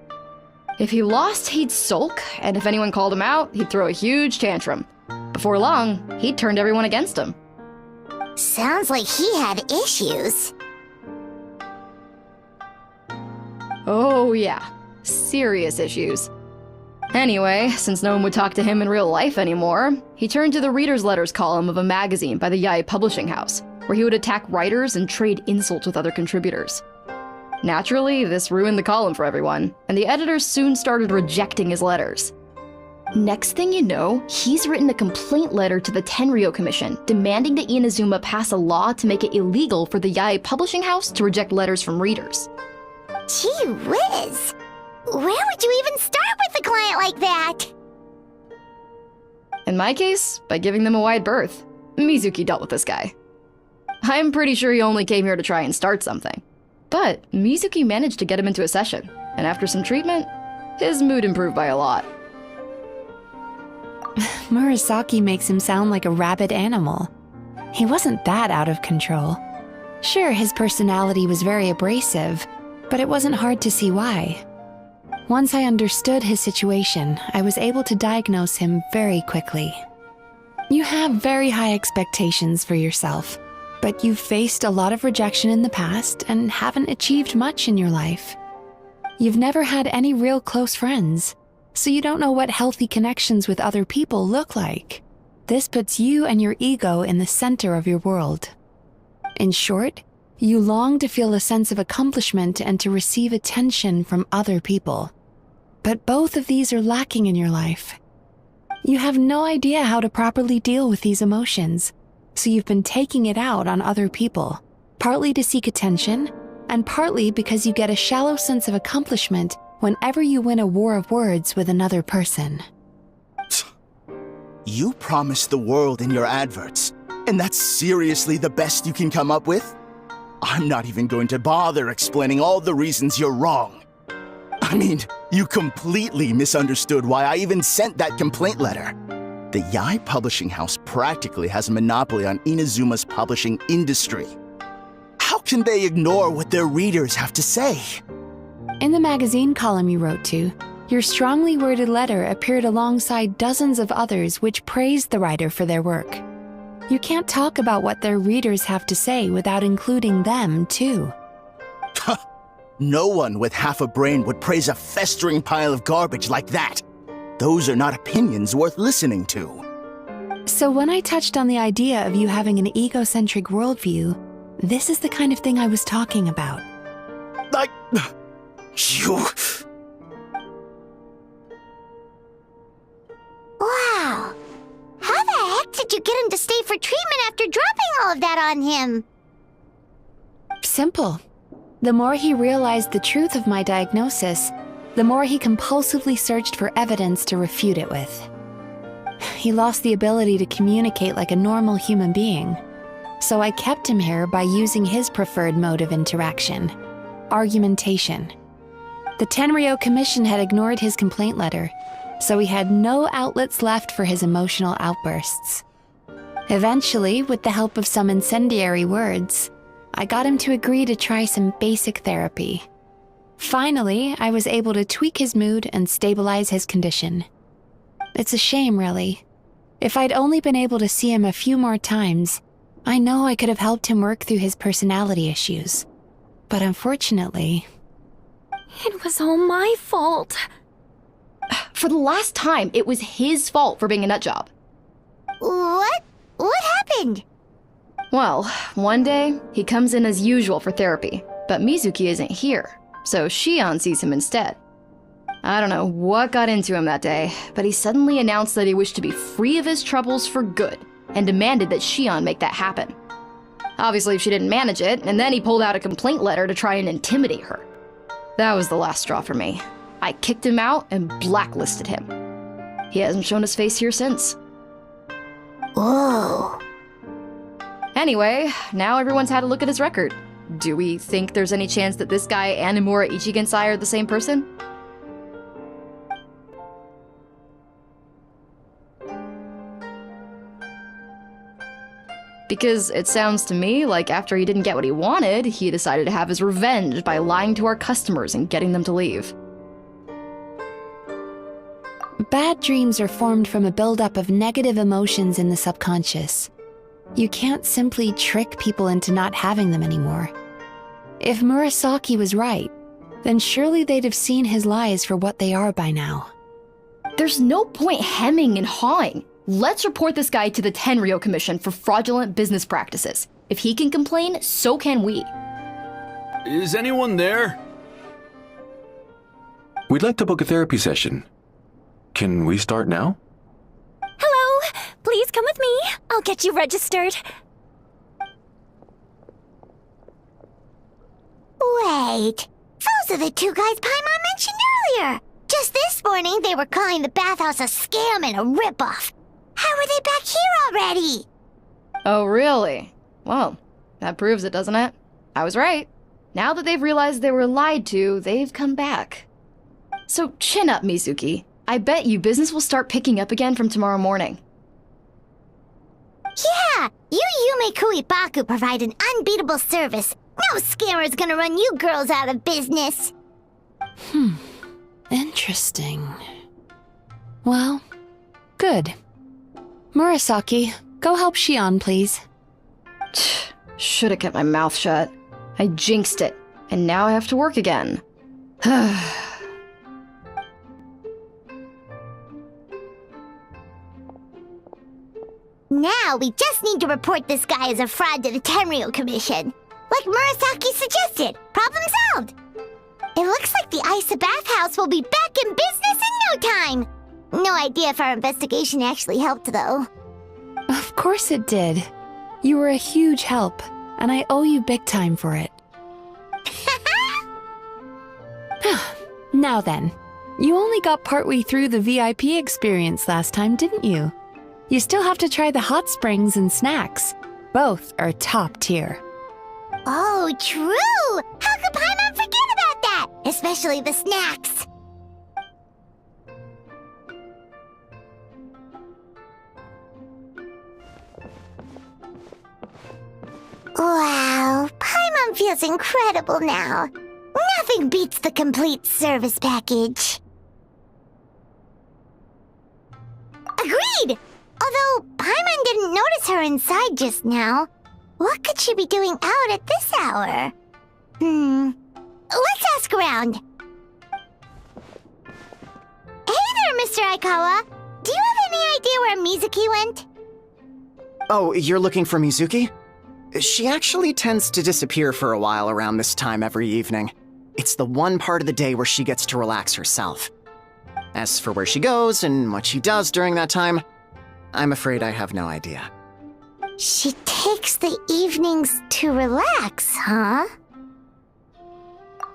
If he lost, he'd sulk, and if anyone called him out, he'd throw a huge tantrum. Before long, he'd turned everyone against him. Sounds like he had issues. Oh yeah, serious issues. Anyway, since no one would talk to him in real life anymore, he turned to the reader's letters column of a magazine by the Yae Publishing House, where he would attack writers and trade insults with other contributors. Naturally, this ruined the column for everyone, and the editors soon started rejecting his letters. Next thing you know, he's written a complaint letter to the Tenryo Commission, demanding that Inazuma pass a law to make it illegal for the Yae Publishing House to reject letters from readers. Gee whiz! Where would you even start with a client like that? In my case, by giving them a wide berth. Mizuki dealt with this guy. I'm pretty sure he only came here to try and start something. But Mizuki managed to get him into a session, and after some treatment, his mood improved by a lot. Murasaki makes him sound like a rabid animal. He wasn't that out of control. Sure, his personality was very abrasive, but it wasn't hard to see why. Once I understood his situation, I was able to diagnose him very quickly. You have very high expectations for yourself, but you've faced a lot of rejection in the past and haven't achieved much in your life. You've never had any real close friends, so you don't know what healthy connections with other people look like. This puts you and your ego in the center of your world. In short, you long to feel a sense of accomplishment and to receive attention from other people. But both of these are lacking in your life. You have no idea how to properly deal with these emotions, so you've been taking it out on other people, partly to seek attention, and partly because you get a shallow sense of accomplishment whenever you win a war of words with another person. You promised the world in your adverts, and that's seriously the best you can come up with? I'm not even going to bother explaining all the reasons you're wrong. I mean, you completely misunderstood why I even sent that complaint letter. The Yae publishing house practically has a monopoly on Inazuma's publishing industry. How can they ignore what their readers have to say? In the magazine column you wrote to, your strongly worded letter appeared alongside dozens of others which praised the writer for their work. You can't talk about what their readers have to say without including them, too. No one with half a brain would praise a festering pile of garbage like that. Those are not opinions worth listening to. So when I touched on the idea of you having an egocentric worldview, this is the kind of thing I was talking about. You... Wow. How the heck did you get him to stay for treatment after dropping all of that on him? Simple. The more he realized the truth of my diagnosis, the more he compulsively searched for evidence to refute it with. He lost the ability to communicate like a normal human being, so I kept him here by using his preferred mode of interaction: argumentation. The Tenryo Commission had ignored his complaint letter, so he had no outlets left for his emotional outbursts. Eventually, with the help of some incendiary words, I got him to agree to try some basic therapy. Finally, I was able to tweak his mood and stabilize his condition. It's a shame, really. If I'd only been able to see him a few more times, I know I could have helped him work through his personality issues. But unfortunately... It was all my fault. For the last time, it was his fault for being a nutjob. What? What happened? Well, one day, he comes in as usual for therapy, but Mizuki isn't here, so Shion sees him instead. I don't know what got into him that day, but he suddenly announced that he wished to be free of his troubles for good, and demanded that Shion make that happen. Obviously, she didn't manage it, and then he pulled out a complaint letter to try and intimidate her. That was the last straw for me. I kicked him out and blacklisted him. He hasn't shown his face here since. Whoa. Anyway, now everyone's had a look at his record. Do we think there's any chance that this guy and Imura Ichigensai are the same person? Because it sounds to me like after he didn't get what he wanted, he decided to have his revenge by lying to our customers and getting them to leave. Bad dreams are formed from a buildup of negative emotions in the subconscious. You can't simply trick people into not having them anymore. If Murasaki was right, then surely they'd have seen his lies for what they are by now. There's no point hemming and hawing. Let's report this guy to the Tenryo Commission for fraudulent business practices. If he can complain, so can we. Is anyone there? We'd like to book a therapy session. Can we start now? Hello! Please come with me. I'll get you registered. Wait. Those are the two guys Paimon mentioned earlier. Just this morning, they were calling the bathhouse a scam and a ripoff. How are they back here already? Oh, really? Well, that proves it, doesn't it? I was right. Now that they've realized they were lied to, they've come back. So chin up, Mizuki. I bet you business will start picking up again from tomorrow morning. Yeah, you Yume Kuibaku provide an unbeatable service. No scammer's gonna run you girls out of business. Interesting. Well, good. Murasaki, go help Shion, please. Should have kept my mouth shut. I jinxed it, and now I have to work again. Now we just need to report this guy as a fraud to the Tenryo Commission. Like Murasaki suggested. Problem solved. It looks like the Isa bathhouse will be back in business in no time. No idea if our investigation actually helped, though. Of course it did. You were a huge help, and I owe you big time for it. Now then, you only got partway through the VIP experience last time, didn't you? You still have to try the hot springs and snacks. Both are top tier. Oh, true! How could Paimon forget about that? Especially the snacks. Wow, Paimon feels incredible now. Nothing beats the complete service package. Agreed! Although Paimon didn't notice her inside just now. What could she be doing out at this hour? Let's ask around. Hey there, Mr. Aikawa. Do you have any idea where Mizuki went? Oh, you're looking for Mizuki? She actually tends to disappear for a while around this time every evening. It's the one part of the day where she gets to relax herself. As for where she goes and what she does during that time, I'm afraid I have no idea. She takes the evenings to relax, huh?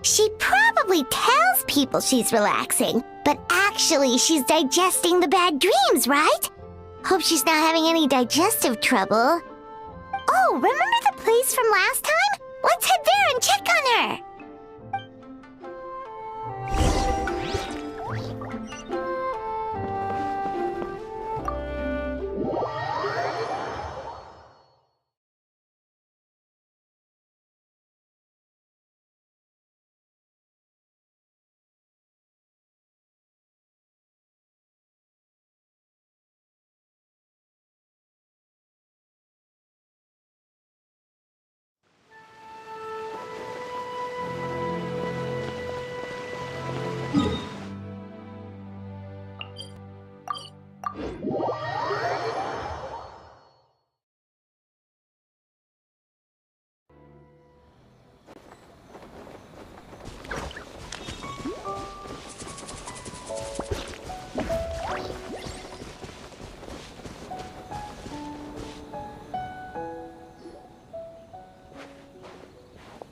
She probably tells people she's relaxing, but actually she's digesting the bad dreams, right? Hope she's not having any digestive trouble. Oh, remember the place from last time? Let's head there and check on her!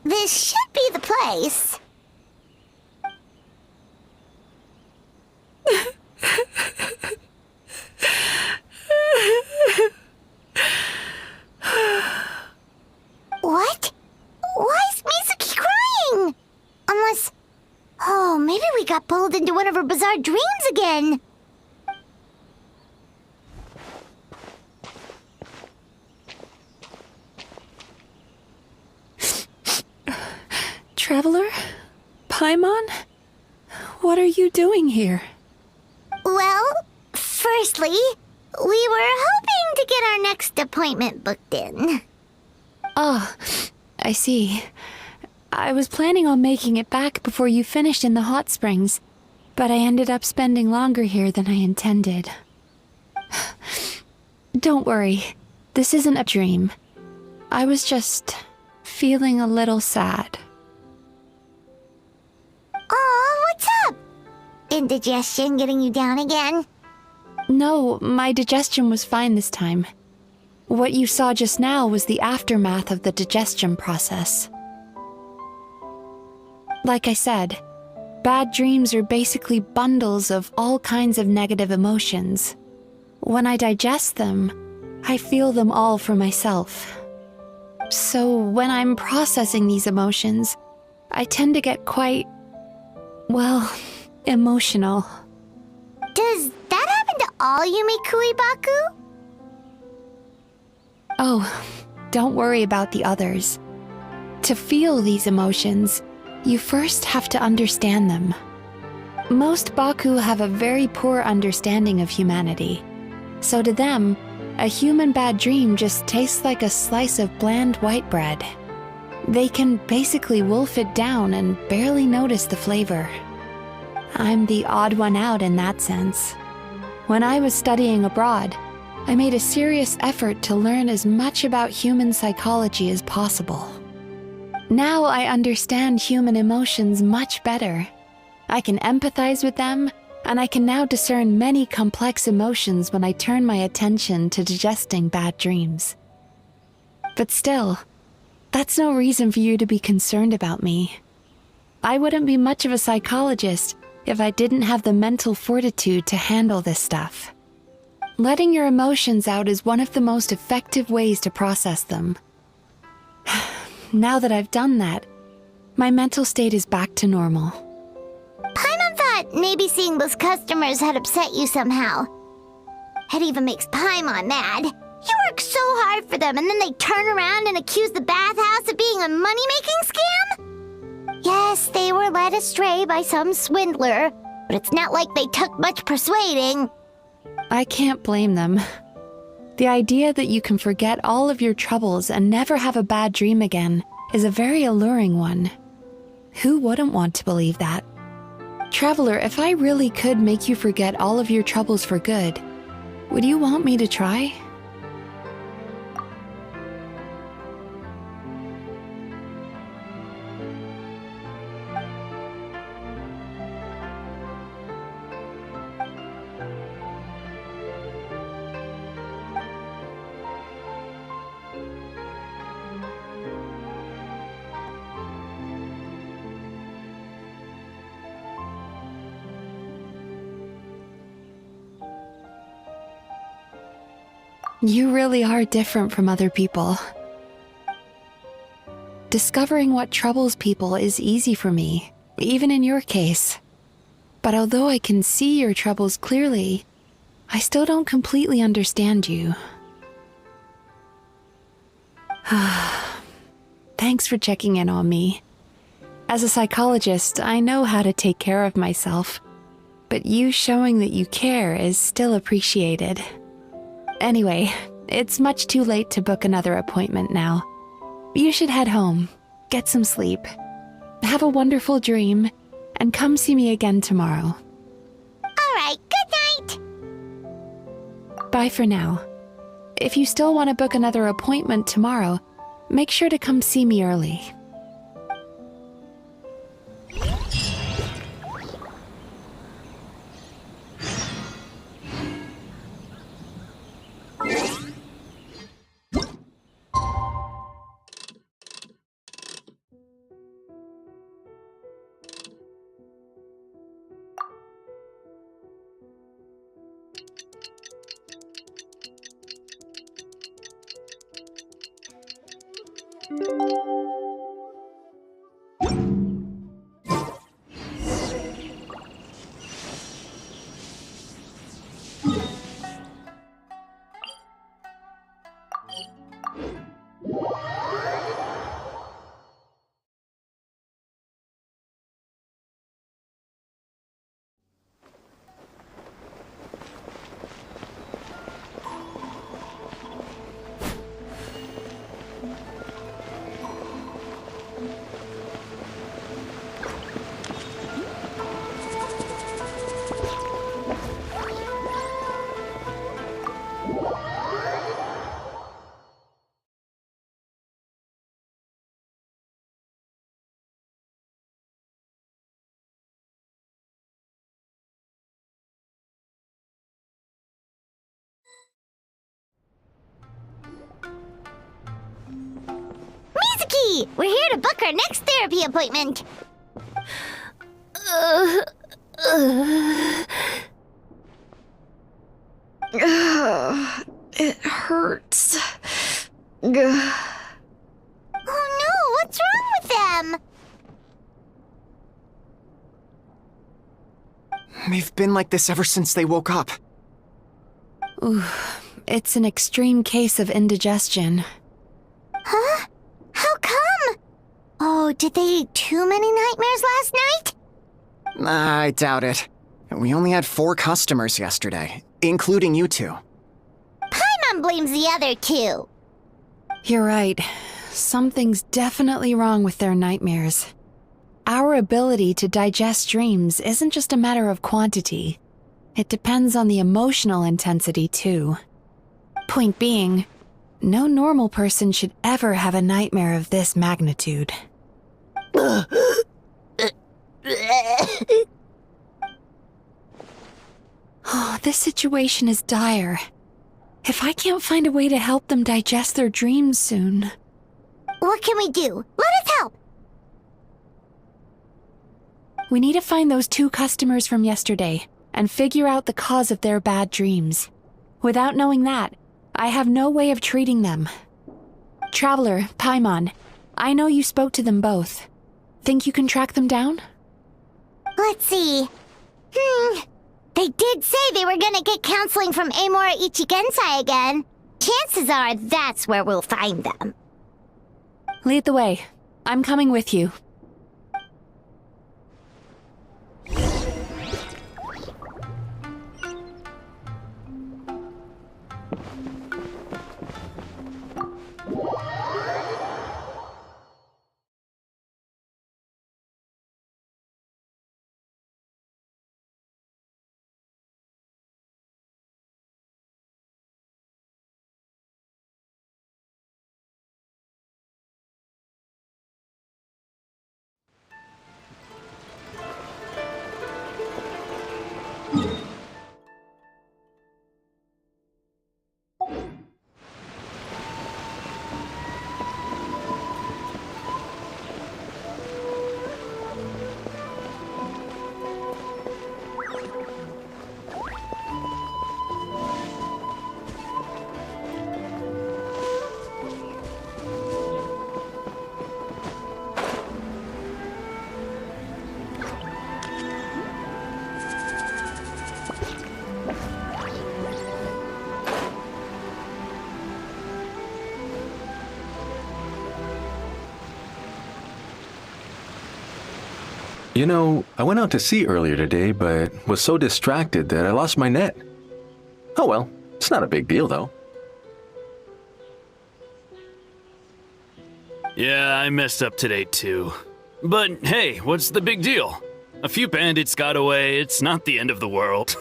This should be the place. What? Why is Mizuki crying? Unless... Oh, maybe we got pulled into one of her bizarre dreams again. Traveler? Paimon? What are you doing here? Well, firstly, we were hoping to get our next appointment booked in. Oh, I see. I was planning on making it back before you finished in the hot springs, but I ended up spending longer here than I intended. Don't worry, this isn't a dream. I was just feeling a little sad. Aw, what's up? Indigestion getting you down again? No, my digestion was fine this time. What you saw just now was the aftermath of the digestion process. Like I said, bad dreams are basically bundles of all kinds of negative emotions. When I digest them, I feel them all for myself. So when I'm processing these emotions, I tend to get quite, well, emotional. Does that happen to all Yumikui Baku? Oh, don't worry about the others. To feel these emotions, you first have to understand them. Most Baku have a very poor understanding of humanity. So to them, a human bad dream just tastes like a slice of bland white bread. They can basically wolf it down and barely notice the flavor. I'm the odd one out in that sense. When I was studying abroad, I made a serious effort to learn as much about human psychology as possible. Now I understand human emotions much better. I can empathize with them, and I can now discern many complex emotions when I turn my attention to digesting bad dreams. But still, that's no reason for you to be concerned about me. I wouldn't be much of a psychologist if I didn't have the mental fortitude to handle this stuff. Letting your emotions out is one of the most effective ways to process them. now that I've done that, my mental state is back to normal. Paimon thought maybe seeing those customers had upset you somehow. It even makes Paimon mad. You work so hard for them and then they turn around and accuse the bathhouse of being a money-making scam? Yes, they were led astray by some swindler, but it's not like they took much persuading. I can't blame them. The idea that you can forget all of your troubles and never have a bad dream again is a very alluring one. Who wouldn't want to believe that? Traveler, if I really could make you forget all of your troubles for good, would you want me to try? You really are different from other people. Discovering what troubles people is easy for me, even in your case. But although I can see your troubles clearly, I still don't completely understand you. Thanks for checking in on me. As a psychologist, I know how to take care of myself, but you showing that you care is still appreciated. Anyway, it's much too late to book another appointment now. You should head home, get some sleep, have a wonderful dream, and come see me again tomorrow. All right, good night! Bye for now. If you still want to book another appointment tomorrow, make sure to come see me early. Mizuki! We're here to book our next therapy appointment. It hurts. Oh no, what's wrong with them? They've been like this ever since they woke up. Ooh, it's an extreme case of indigestion. Huh? How come? Oh, did they eat too many nightmares last night? I doubt it. We only had 4 customers yesterday, including you two. Paimon blames the other 2. You're right. Something's definitely wrong with their nightmares. Our ability to digest dreams isn't just a matter of quantity. It depends on the emotional intensity, too. Point being, no normal person should ever have a nightmare of this magnitude. Oh, this situation is dire. If I can't find a way to help them digest their dreams soon... What can we do? Let us help! We need to find those 2 customers from yesterday and figure out the cause of their bad dreams. Without knowing that, I have no way of treating them. Traveler, Paimon, I know you spoke to them both. Think you can track them down? Let's see. They did say they were gonna get counseling from Amora Ichigensai again. Chances are that's where we'll find them. Lead the way. I'm coming with you. You know, I went out to sea earlier today, but was so distracted that I lost my net. Oh well, it's not a big deal though. Yeah, I messed up today too. But hey, what's the big deal? A few bandits got away, it's not the end of the world.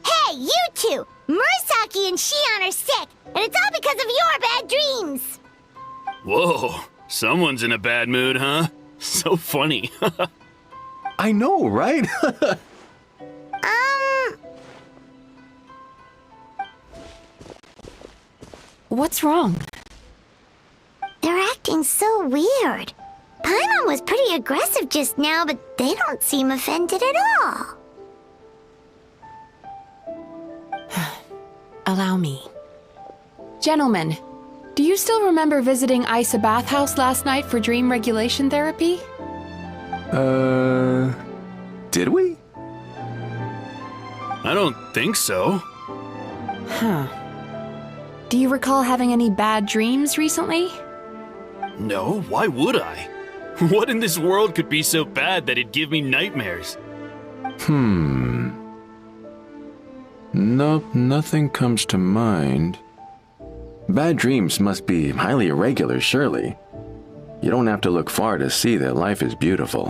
Hey, you two! Murasaki and Shion are sick, and it's all because of your bad dreams! Whoa, someone's in a bad mood, huh? So funny. I know, right? What's wrong? They're acting so weird. Paimon was pretty aggressive just now, but they don't seem offended at all. Allow me. Gentlemen, do you still remember visiting Isa Bathhouse last night for dream regulation therapy? Did we? I don't think so. Huh. Do you recall having any bad dreams recently? No, why would I? What in this world could be so bad that it'd give me nightmares? Nope, nothing comes to mind. Bad dreams must be highly irregular, surely. You don't have to look far to see that life is beautiful.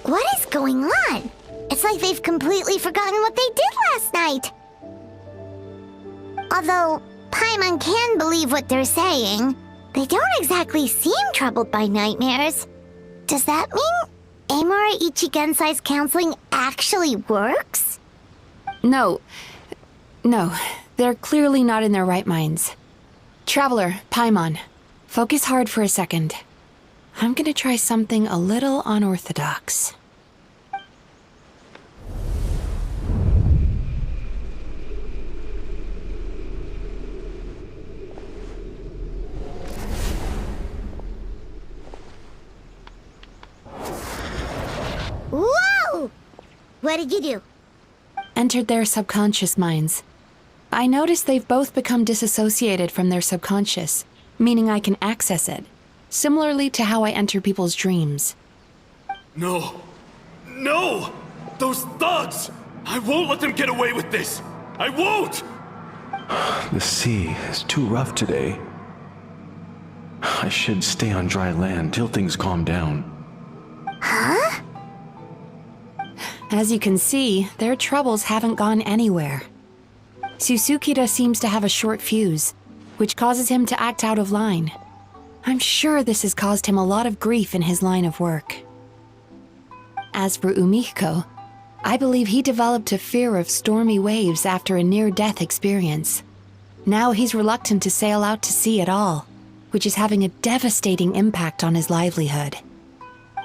What is going on? It's like they've completely forgotten what they did last night. Although Paimon can believe what they're saying, they don't exactly seem troubled by nightmares. Does that mean Amora Ichigensai's counseling actually works? No, they're clearly not in their right minds. Traveler, Paimon, focus hard for a second. I'm gonna try something a little unorthodox. Whoa! What did you do? Entered their subconscious minds. I noticed they've both become disassociated from their subconscious, meaning I can access it, similarly to how I enter people's dreams. No! No! Those thugs! I won't let them get away with this! I won't! The sea is too rough today. I should stay on dry land till things calm down. Huh? As you can see, their troubles haven't gone anywhere. Susukida seems to have a short fuse, which causes him to act out of line. I'm sure this has caused him a lot of grief in his line of work. As for Umihiko, I believe he developed a fear of stormy waves after a near-death experience. Now he's reluctant to sail out to sea at all, which is having a devastating impact on his livelihood.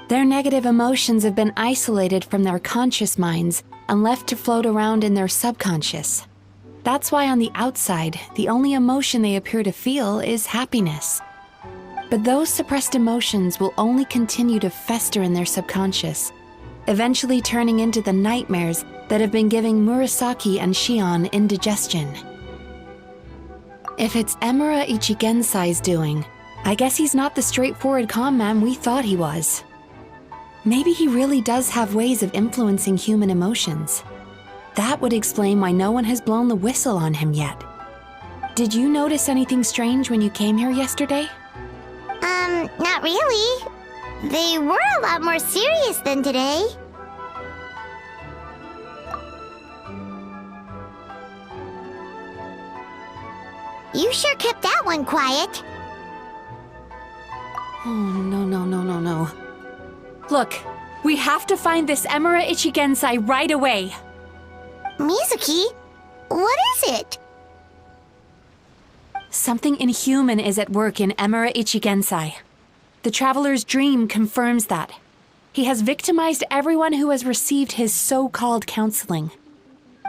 Their negative emotions have been isolated from their conscious minds and left to float around in their subconscious. That's why on the outside, the only emotion they appear to feel is happiness. But those suppressed emotions will only continue to fester in their subconscious, eventually turning into the nightmares that have been giving Murasaki and Shion indigestion. If it's Emura Ichigensai's doing, I guess he's not the straightforward calm man we thought he was. Maybe he really does have ways of influencing human emotions. That would explain why no one has blown the whistle on him yet. Did you notice anything strange when you came here yesterday? Not really. They were a lot more serious than today. You sure kept that one quiet. Oh, no. Look, we have to find this Emura Ichigensai right away. Mizuki, what is it? Something inhuman is at work in Emura Ichigensai. The Traveler's dream confirms that. He has victimized everyone who has received his so-called counseling.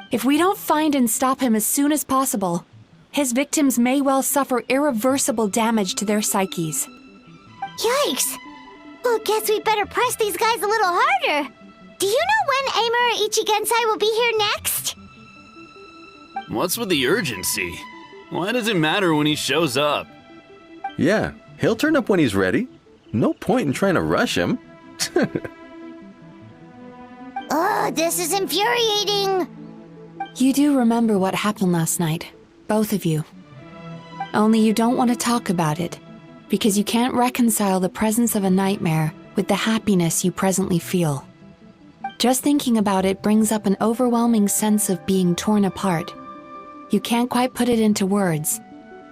If we don't find and stop him as soon as possible, his victims may well suffer irreversible damage to their psyches. Yikes! Well, guess we better press these guys a little harder. Do you know when Emura Ichigensai will be here next? What's with the urgency? Why does it matter when he shows up? Yeah, he'll turn up when he's ready. No point in trying to rush him. Ugh, this is infuriating. You do remember what happened last night, both of you. Only you don't want to talk about it, because you can't reconcile the presence of a nightmare with the happiness you presently feel. Just thinking about it brings up an overwhelming sense of being torn apart. You can't quite put it into words,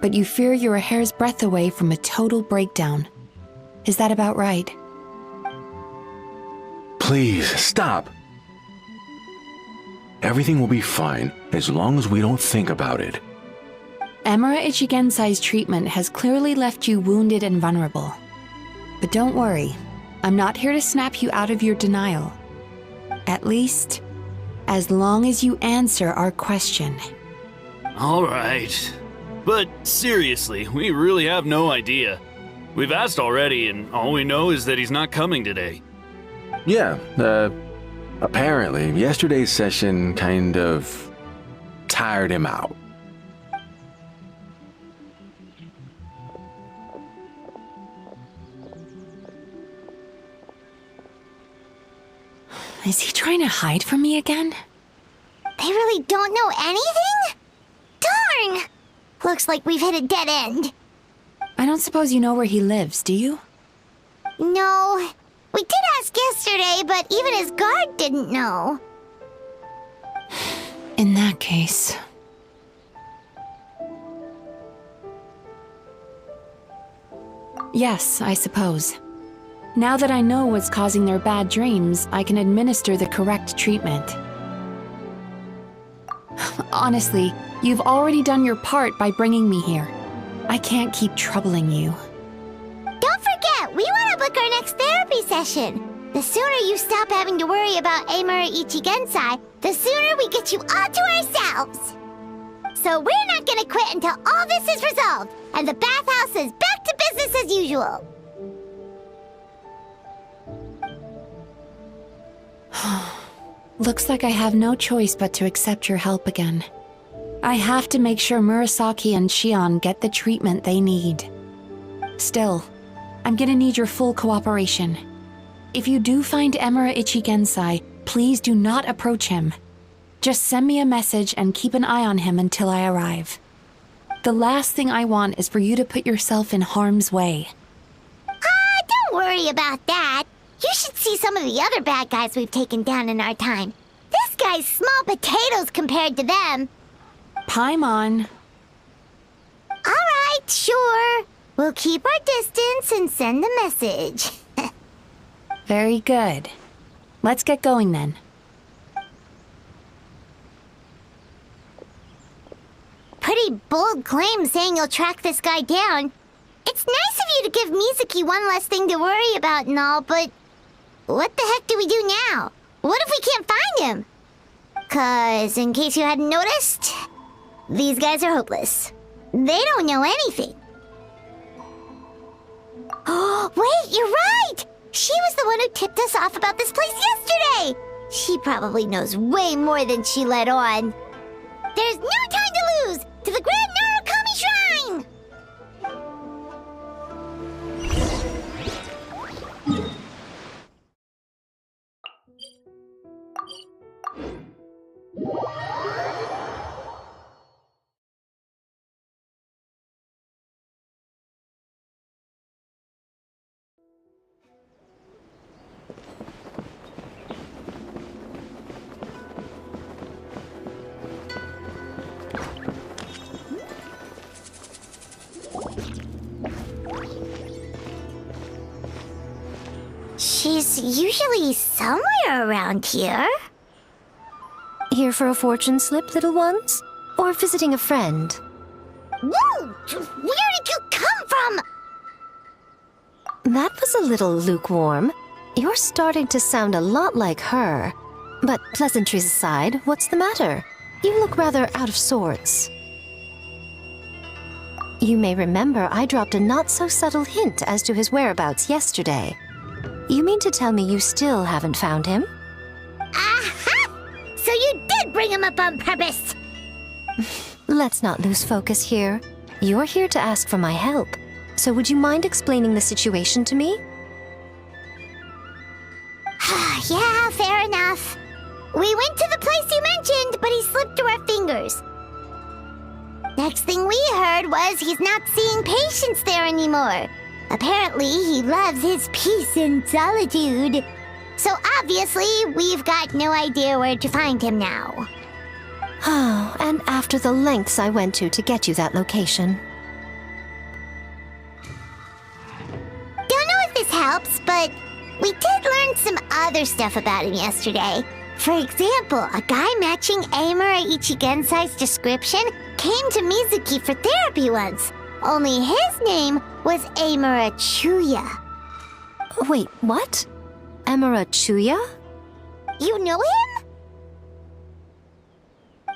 but you fear you're a hair's breadth away from a total breakdown. Is that about right? Please, stop. Everything will be fine as long as we don't think about it. Emura Ichigensai's treatment has clearly left you wounded and vulnerable. But don't worry, I'm not here to snap you out of your denial. At least, as long as you answer our question. All right. But seriously, we really have no idea. We've asked already, and all we know is that he's not coming today. Yeah, apparently, yesterday's session kind of tired him out. Is he trying to hide from me again? They really don't know anything? Darn! Looks like we've hit a dead end. I don't suppose you know where he lives, do you? No. We did ask yesterday, but even his guard didn't know. In that case... Yes, I suppose. Now that I know what's causing their bad dreams, I can administer the correct treatment. Honestly, you've already done your part by bringing me here. I can't keep troubling you. Don't forget, we want to book our next therapy session. The sooner you stop having to worry about Emura Ichigensai, the sooner we get you all to ourselves. So we're not gonna quit until all this is resolved, and the bathhouse is back to business as usual. Looks like I have no choice but to accept your help again. I have to make sure Murasaki and Shion get the treatment they need. Still, I'm gonna need your full cooperation. If you do find Emura Ichigensai, please do not approach him. Just send me a message and keep an eye on him until I arrive. The last thing I want is for you to put yourself in harm's way. Don't worry about that. You should see some of the other bad guys we've taken down in our time. This guy's small potatoes compared to them. Paimon. All right, sure. We'll keep our distance and send the message. Very good. Let's get going then. Pretty bold claim saying you'll track this guy down. It's nice of you to give Mizuki one less thing to worry about and all, but what the heck do we do now? What if we can't find him? 'Cause in case you hadn't noticed, These guys are hopeless. They don't know anything. Oh, wait, you're right! She was the one who tipped us off about this place yesterday! She probably knows way more than she let on. There's no time to lose! To the Grand Narukami Shrine! She's usually somewhere around here. Here for a fortune slip, little ones? Or visiting a friend? Whoa! Where did you come from? That was a little lukewarm. You're starting to sound a lot like her. But pleasantries aside, what's the matter? You look rather out of sorts. You may remember I dropped a not-so-subtle hint as to his whereabouts yesterday. You mean to tell me you still haven't found him? Aha! So you did bring him up on purpose! Let's not lose focus here. You're here to ask for my help. So would you mind explaining the situation to me? Yeah, fair enough. We went to the place you mentioned, but he slipped through our fingers. Next thing we heard was he's not seeing patients there anymore. Apparently, he loves his peace and solitude. So obviously, we've got no idea where to find him now. Oh, and after the lengths I went to get you that location. Don't know if this helps, but we did learn some other stuff about him yesterday. For example, a guy matching Amura Ichigensai's description came to Mizuki for therapy once. Only his name was Amura Chuya. Wait, what? Amura Chuya? You know him?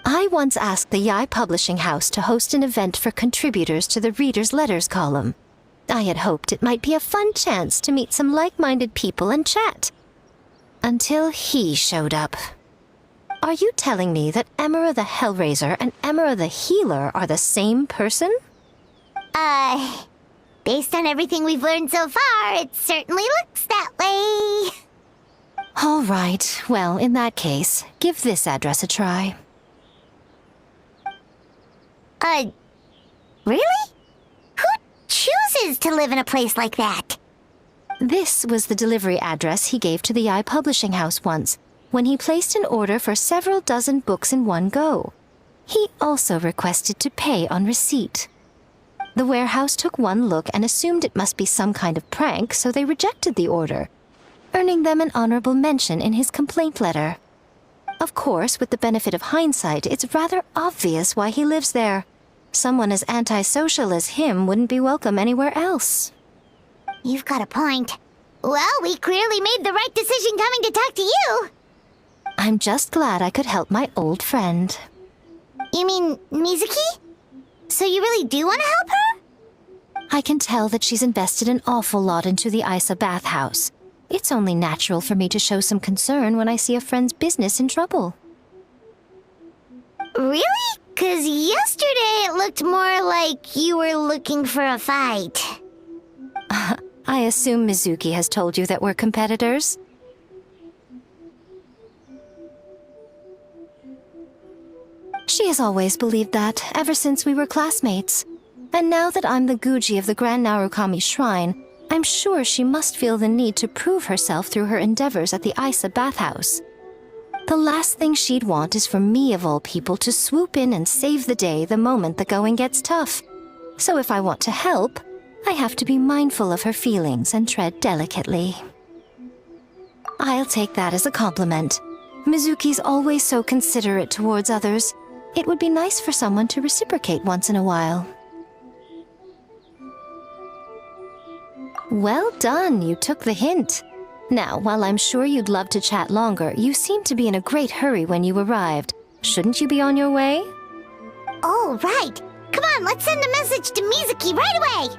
I once asked the Yai Publishing House to host an event for contributors to the Reader's Letters column. I had hoped it might be a fun chance to meet some like-minded people and chat. Until he showed up. Are you telling me that Amura the Hellraiser and Amura the Healer are the same person? Based on everything we've learned so far, it certainly looks that way. All right, well, in that case, give this address a try. Really? Who chooses to live in a place like that? This was the delivery address he gave to the Yai Publishing House once, when he placed an order for several dozen books in one go. He also requested to pay on receipt. The warehouse took one look and assumed it must be some kind of prank, so they rejected the order, earning them an honorable mention in his complaint letter. Of course, with the benefit of hindsight, it's rather obvious why he lives there. Someone as antisocial as him wouldn't be welcome anywhere else. You've got a point. Well, we clearly made the right decision coming to talk to you. I'm just glad I could help my old friend. You mean Mizuki? So you really do want to help her? I can tell that she's invested an awful lot into the Isa bathhouse. It's only natural for me to show some concern when I see a friend's business in trouble. Really? 'Cause yesterday it looked more like you were looking for a fight. I assume Mizuki has told you that we're competitors? She has always believed that, ever since we were classmates. And now that I'm the Guji of the Grand Narukami Shrine, I'm sure she must feel the need to prove herself through her endeavors at the Isa bathhouse. The last thing she'd want is for me, of all people, to swoop in and save the day the moment the going gets tough. So if I want to help, I have to be mindful of her feelings and tread delicately. I'll take that as a compliment. Mizuki's always so considerate towards others. It would be nice for someone to reciprocate once in a while. Well done, you took the hint. Now, while I'm sure you'd love to chat longer, you seemed to be in a great hurry when you arrived. Shouldn't you be on your way? Oh, right. Come on, let's send a message to Mizuki right away.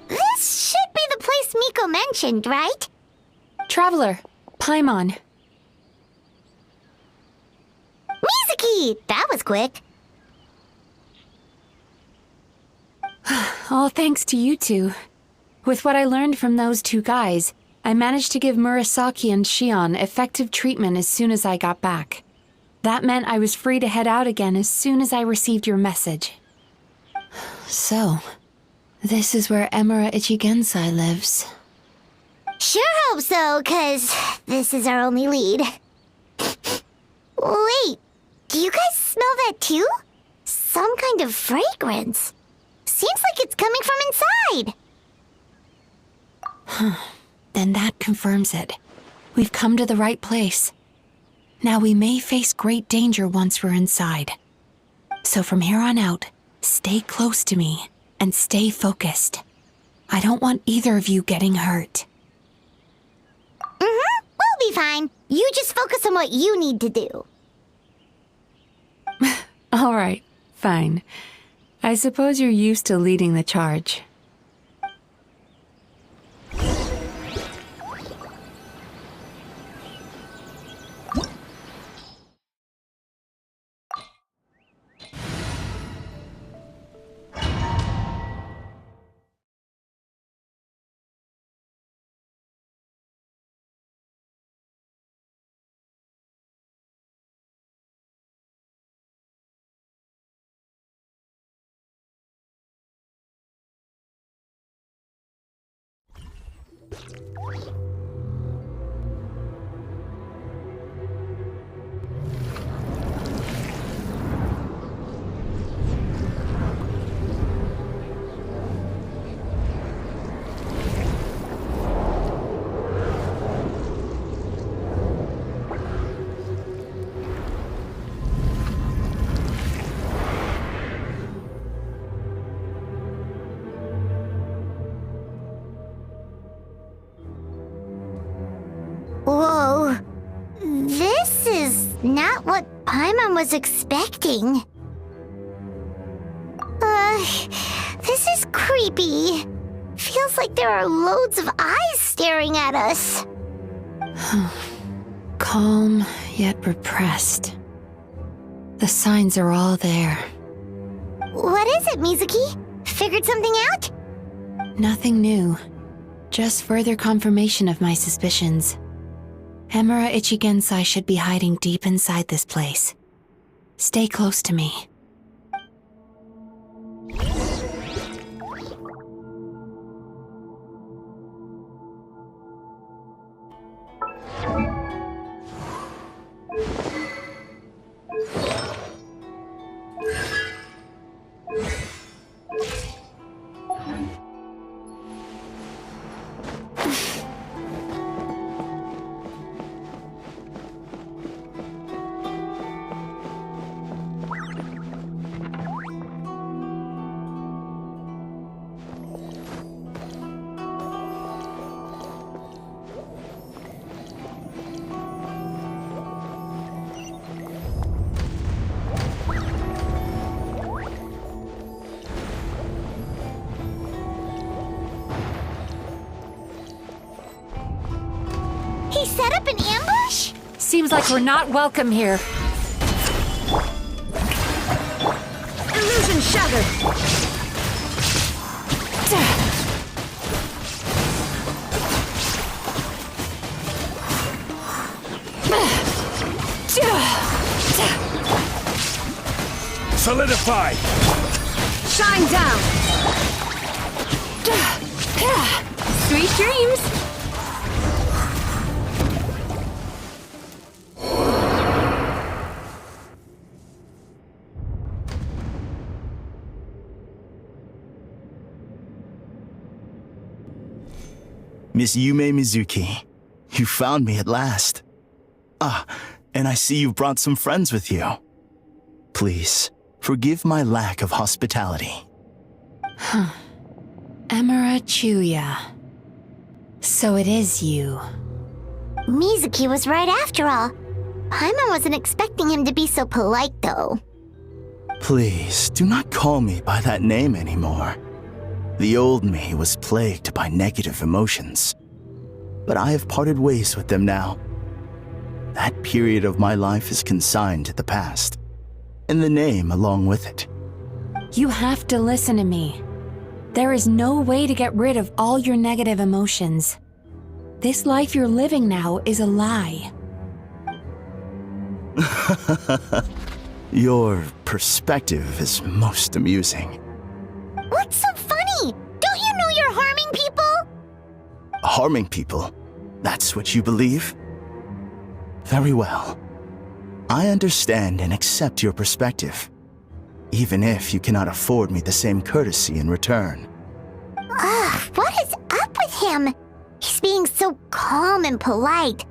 This should be the place Miko mentioned, right? Traveler, Paimon. Mizuki! That was quick. All thanks to you two. With what I learned from those two guys, I managed to give Murasaki and Shion effective treatment as soon as I got back. That meant I was free to head out again as soon as I received your message. So, this is where Emura Ichigensai lives. Sure hope so, 'cause this is our only lead. Wait, do you guys smell that too? Some kind of fragrance. Seems like it's coming from inside. Then that confirms it. We've come to the right place. Now we may face great danger once we're inside. So from here on out, stay close to me and stay focused. I don't want either of you getting hurt. We'll be fine. You just focus on what you need to do. All right, fine. I suppose you're used to leading the charge. Whoa. This is not what Paimon was expecting. This is creepy. Feels like there are loads of eyes staring at us. Calm, yet repressed. The signs are all there. What is it, Mizuki? Figured something out? Nothing new. Just further confirmation of my suspicions. Emura Ichigensai should be hiding deep inside this place. Stay close to me. He set up an ambush? Seems like we're not welcome here. Shatter! Solidify! Shine down! Sweet dreams! Miss Yumemizuki, you found me at last. Ah, and I see you brought some friends with you. Please, forgive my lack of hospitality. Emira Chuya. So it is you. Mizuki was right after all. Paimon wasn't expecting him to be so polite, though. Please, do not call me by that name anymore. The old me was plagued by negative emotions, but I have parted ways with them now. That period of my life is consigned to the past, and the name along with it. You have to listen to me. There is no way to get rid of all your negative emotions. This life you're living now is a lie. Your perspective is most amusing. What's so funny? Don't you know you're harming people? Harming people? That's what you believe? Very well. I understand and accept your perspective, even if you cannot afford me the same courtesy in return. Ugh, what is up with him? He's being so calm and polite.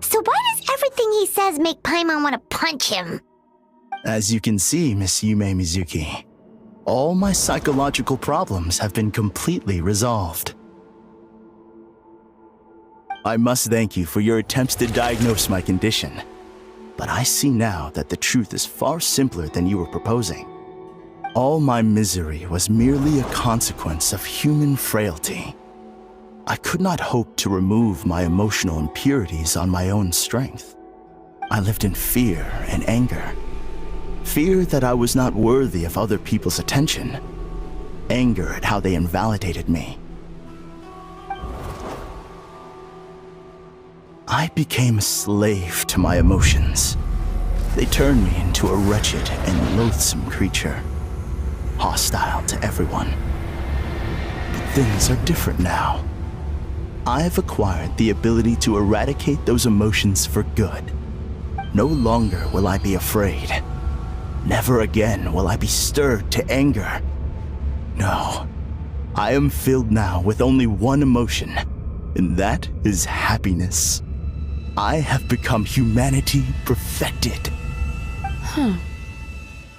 So why does everything he says make Paimon want to punch him? As you can see, Miss Yumemizuki, all my psychological problems have been completely resolved. I must thank you for your attempts to diagnose my condition, but I see now that the truth is far simpler than you were proposing. All my misery was merely a consequence of human frailty. I could not hope to remove my emotional impurities on my own strength. I lived in fear and anger. Fear that I was not worthy of other people's attention. Anger at how they invalidated me. I became a slave to my emotions. They turned me into a wretched and loathsome creature, hostile to everyone. But things are different now. I have acquired the ability to eradicate those emotions for good. No longer will I be afraid. Never again will I be stirred to anger. No, I am filled now with only one emotion, and that is happiness. I have become humanity perfected.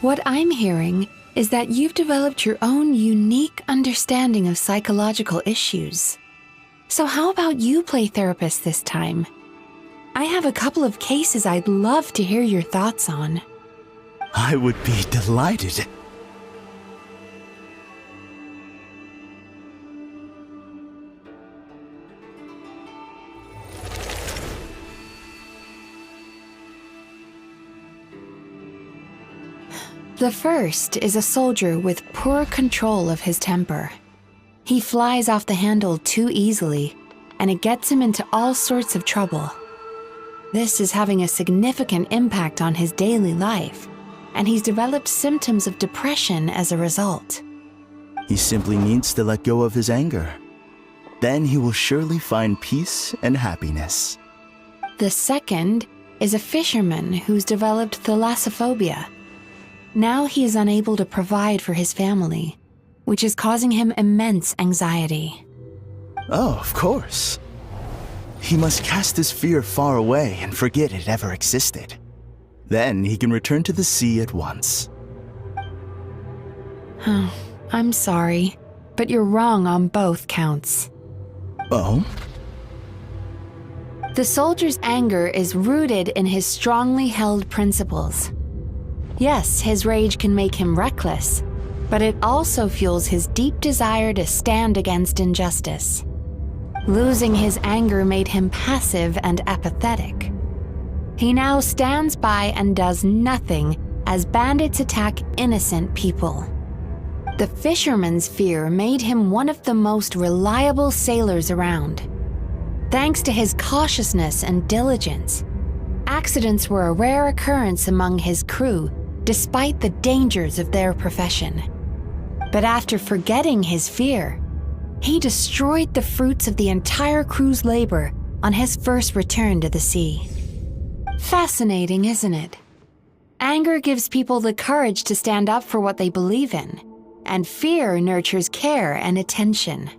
What I'm hearing is that you've developed your own unique understanding of psychological issues. So how about you play therapist this time? I have a couple of cases I'd love to hear your thoughts on. I would be delighted. The first is a soldier with poor control of his temper. He flies off the handle too easily, and it gets him into all sorts of trouble. This is having a significant impact on his daily life, and he's developed symptoms of depression as a result. He simply needs to let go of his anger. Then he will surely find peace and happiness. The second is a fisherman who's developed thalassophobia. Now he is unable to provide for his family, which is causing him immense anxiety. Oh, of course. He must cast his fear far away and forget it ever existed. Then he can return to the sea at once. I'm sorry, but you're wrong on both counts. Oh? The soldier's anger is rooted in his strongly held principles. Yes, his rage can make him reckless, but it also fuels his deep desire to stand against injustice. Losing his anger made him passive and apathetic. He now stands by and does nothing as bandits attack innocent people. The fisherman's fear made him one of the most reliable sailors around. Thanks to his cautiousness and diligence, accidents were a rare occurrence among his crew, despite the dangers of their profession. But after forgetting his fear, he destroyed the fruits of the entire crew's labor on his first return to the sea. Fascinating, isn't it? Anger gives people the courage to stand up for what they believe in, and fear nurtures care and attention.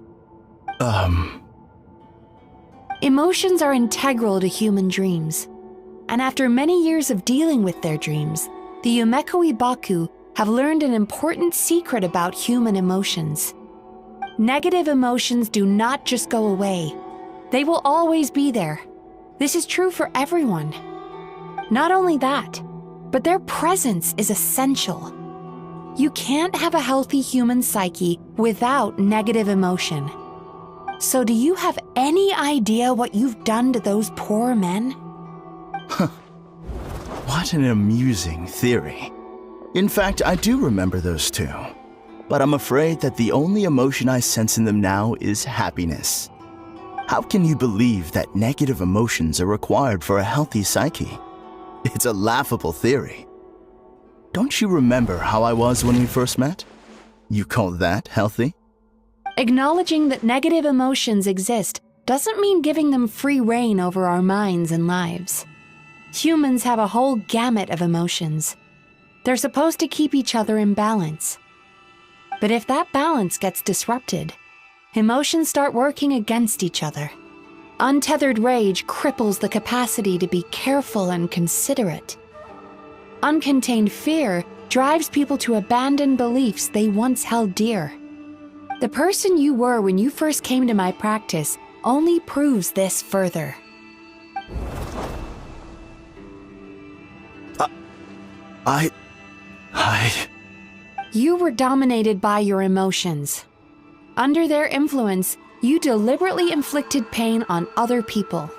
Emotions are integral to human dreams, and after many years of dealing with their dreams, the Yumemizuki Baku have learned an important secret about human emotions. Negative emotions do not just go away. They will always be there. This is true for everyone. Not only that, but their presence is essential. You can't have a healthy human psyche without negative emotion. So do you have any idea what you've done to those poor men? What an amusing theory. In fact, I do remember those two. But I'm afraid that the only emotion I sense in them now is happiness. How can you believe that negative emotions are required for a healthy psyche? It's a laughable theory. Don't you remember how I was when we first met? You call that healthy? Acknowledging that negative emotions exist doesn't mean giving them free rein over our minds and lives. Humans have a whole gamut of emotions. They're supposed to keep each other in balance. But if that balance gets disrupted, emotions start working against each other. Untethered rage cripples the capacity to be careful and considerate. Uncontained fear drives people to abandon beliefs they once held dear. The person you were when you first came to my practice only proves this further. You were dominated by your emotions. Under their influence, you deliberately inflicted pain on other people.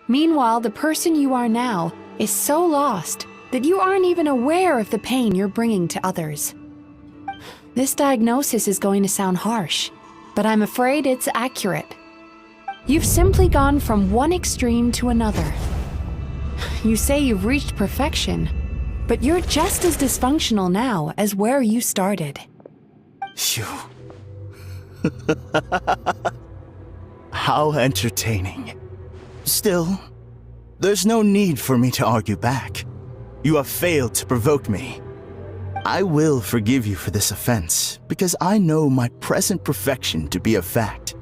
Meanwhile, the person you are now is so lost that you aren't even aware of the pain you're bringing to others. This diagnosis is going to sound harsh, but I'm afraid it's accurate. You've simply gone from one extreme to another. You say you've reached perfection, but you're just as dysfunctional now as where you started. Phew. How entertaining. Still, there's no need for me to argue back. You have failed to provoke me. I will forgive you for this offense, because I know my present perfection to be a fact.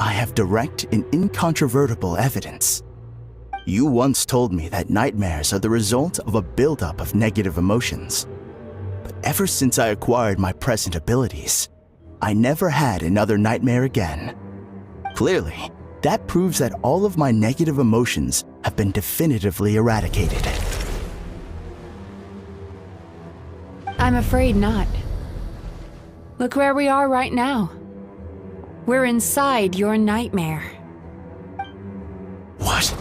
I have direct and incontrovertible evidence. You once told me that nightmares are the result of a buildup of negative emotions. But ever since I acquired my present abilities, I never had another nightmare again. Clearly, that proves that all of my negative emotions have been definitively eradicated. I'm afraid not. Look where we are right now. We're inside your nightmare. What?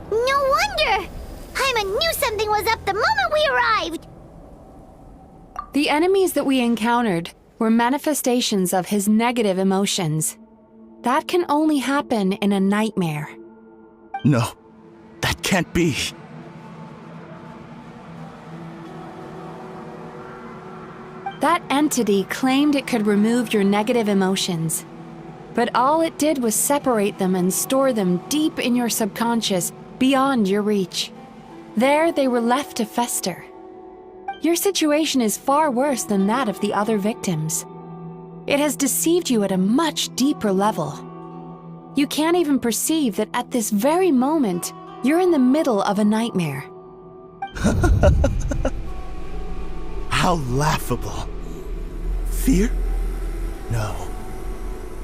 No wonder! Hyman knew something was up the moment we arrived! The enemies that we encountered were manifestations of his negative emotions. That can only happen in a nightmare. No, that can't be. That entity claimed it could remove your negative emotions, but all it did was separate them and store them deep in your subconscious, beyond your reach. There they were left to fester. Your situation is far worse than that of the other victims. It has deceived you at a much deeper level. You can't even perceive that at this very moment, you're in the middle of a nightmare. How laughable. Fear? No.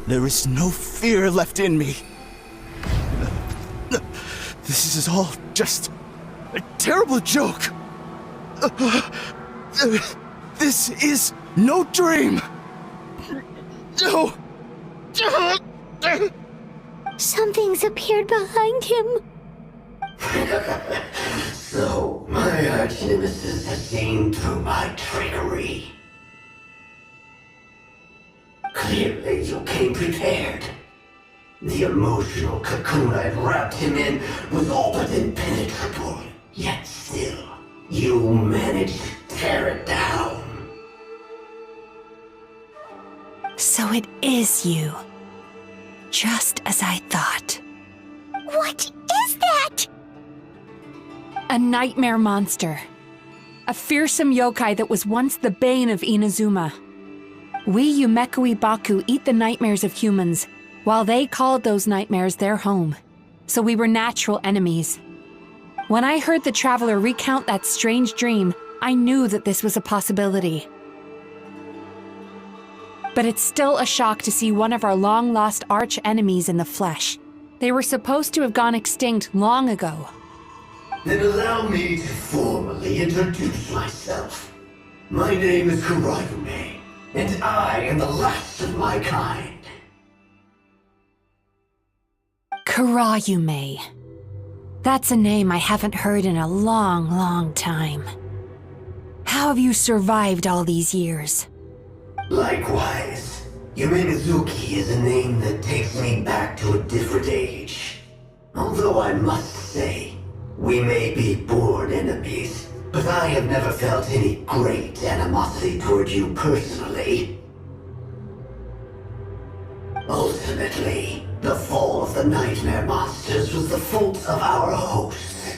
There is no fear left in me. This is all just a terrible joke. This is no dream. No. Something's appeared behind him. So, my arch-nemesis has seen through my trickery. Clearly, you came prepared. The emotional cocoon I'd wrapped him in was all but impenetrable. Yet still, you managed to tear it down. So it is you. Just as I thought. What is that? A nightmare monster. A fearsome yokai that was once the bane of Inazuma. We Yumekui Baku eat the nightmares of humans, while they called those nightmares their home. So we were natural enemies. When I heard the traveler recount that strange dream, I knew that this was a possibility. But it's still a shock to see one of our long-lost arch-enemies in the flesh. They were supposed to have gone extinct long ago. Then allow me to formally introduce myself. My name is Kurayume, and I am the last of my kind. Kurayume. That's a name I haven't heard in a long, long time. How have you survived all these years? Likewise, Yumemizuki is a name that takes me back to a different age. Although I must say, we may be born enemies, but I have never felt any great animosity toward you personally. Ultimately, the fall of the nightmare monsters was the fault of our hosts.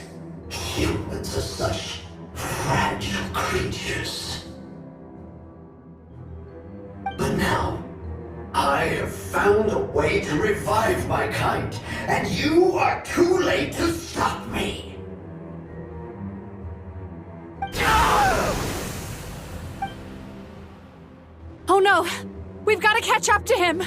Humans are such fragile creatures. But now, I have found a way to revive my kind, and you are too late to stop me. Oh no! We've got to catch up to him!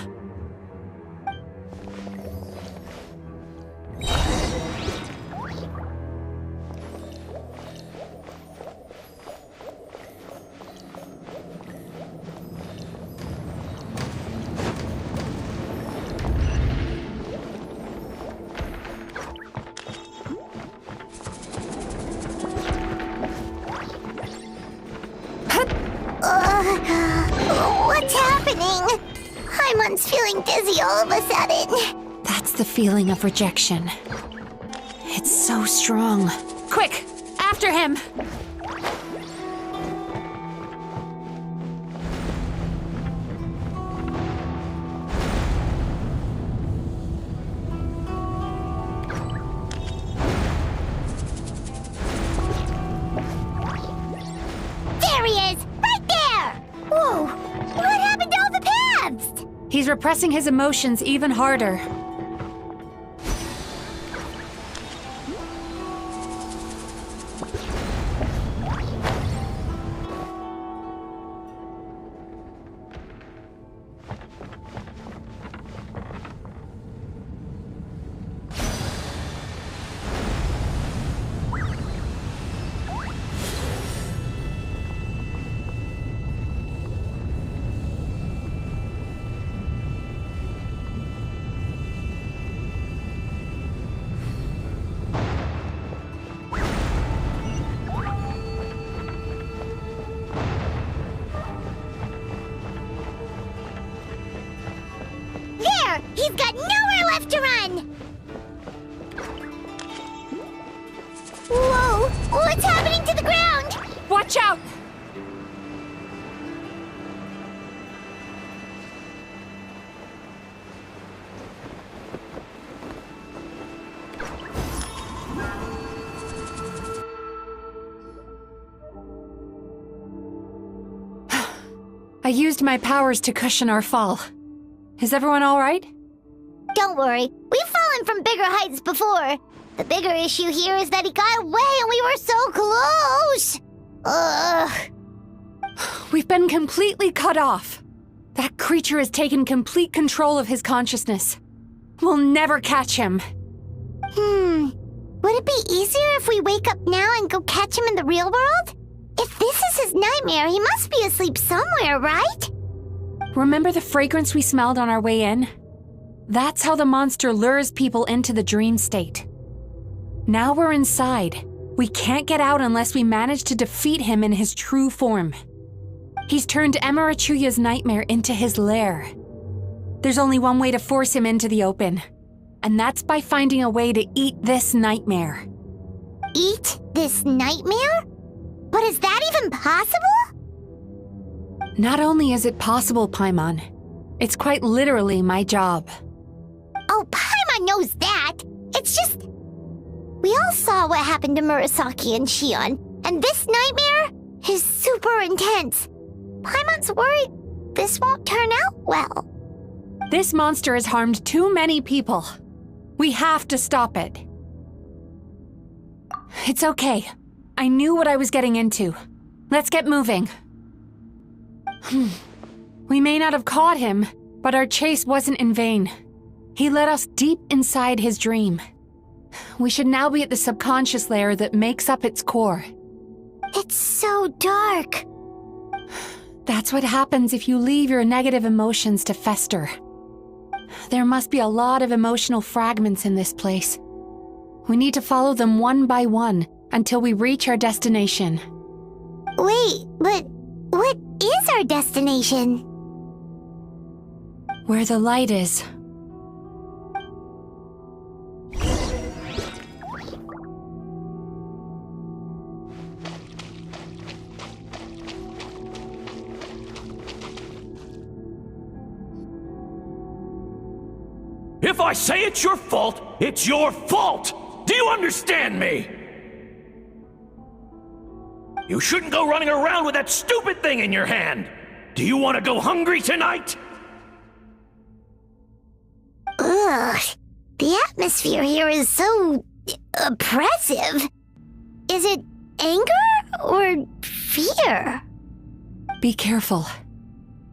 What's happening? Haimon's feeling dizzy all of a sudden. That's the feeling of rejection. It's so strong. Quick! After him! There he is! Right there! Whoa! What happened to all the paths? He's repressing his emotions even harder. He's got nowhere left to run! Whoa! What's happening to the ground? Watch out! I used my powers to cushion our fall. Is everyone all right? Don't worry, we've fallen from bigger heights before. The bigger issue here is that he got away and we were so close! Ugh. We've been completely cut off. That creature has taken complete control of his consciousness. We'll never catch him. Would it be easier if we wake up now and go catch him in the real world? If this is his nightmare, he must be asleep somewhere, right? Remember the fragrance we smelled on our way in? That's how the monster lures people into the dream state. Now we're inside. We can't get out unless we manage to defeat him in his true form. He's turned Emirachuya's nightmare into his lair. There's only one way to force him into the open, and that's by finding a way to eat this nightmare. Eat this nightmare? But is that even possible? Not only is it possible, Paimon, it's quite literally my job. Oh, Paimon knows that. It's just... We all saw what happened to Murasaki and Shion, and this nightmare is super intense. Paimon's worried this won't turn out well. This monster has harmed too many people. We have to stop it. It's okay. I knew what I was getting into. Let's get moving. We may not have caught him, but our chase wasn't in vain. He led us deep inside his dream. We should now be at the subconscious layer that makes up its core. It's so dark. That's what happens if you leave your negative emotions to fester. There must be a lot of emotional fragments in this place. We need to follow them one by one until we reach our destination. Wait, but what is our destination? Where the light is. If I say it's your fault, it's your fault! Do you understand me? You shouldn't go running around with that stupid thing in your hand! Do you want to go hungry tonight? Ugh, the atmosphere here is so oppressive. Is it anger or fear? Be careful.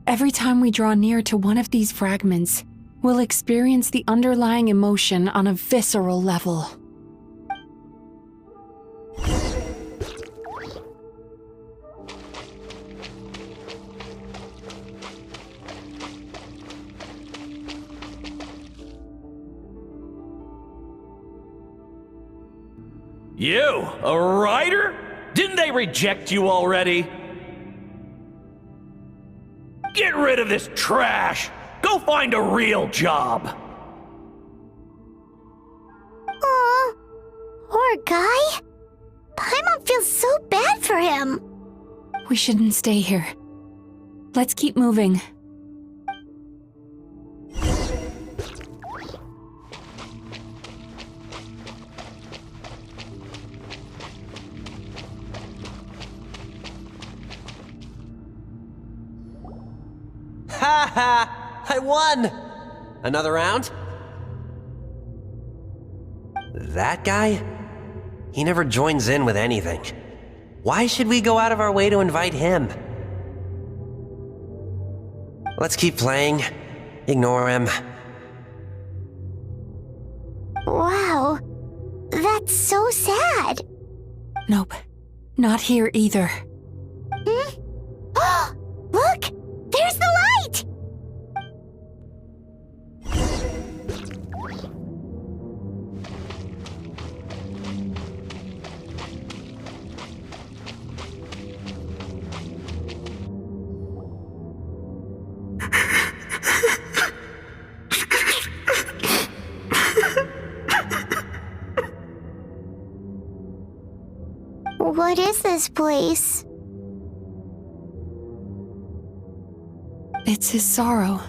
Every time we draw near to one of these fragments, we'll experience the underlying emotion on a visceral level. You, a writer? Didn't they reject you already? Get rid of this trash! Go find a real job! Aw, poor guy. Paimon feels so bad for him. We shouldn't stay here. Let's keep moving. Ha ha! I won! Another round? That guy? He never joins in with anything. Why should we go out of our way to invite him? Let's keep playing. Ignore him. Wow, that's so sad. Nope, not here either. Look! There's the light! What is this place? It's his sorrow.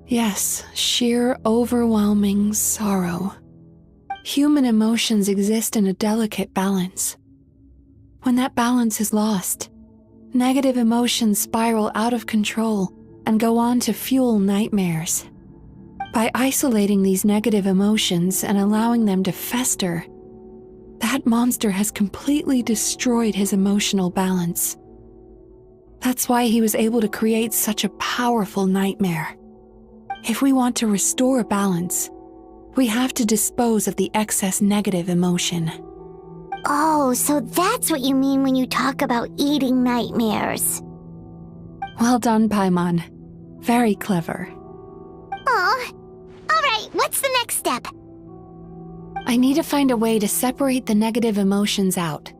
Yes, sheer overwhelming sorrow. Human emotions exist in a delicate balance. When that balance is lost, negative emotions spiral out of control and go on to fuel nightmares. By isolating these negative emotions and allowing them to fester, that monster has completely destroyed his emotional balance. That's why he was able to create such a powerful nightmare. If we want to restore balance, we have to dispose of the excess negative emotion. Oh, so that's what you mean when you talk about eating nightmares. Well done, Paimon. Very clever. Aw. Alright, what's the next step? I need to find a way to separate the negative emotions out.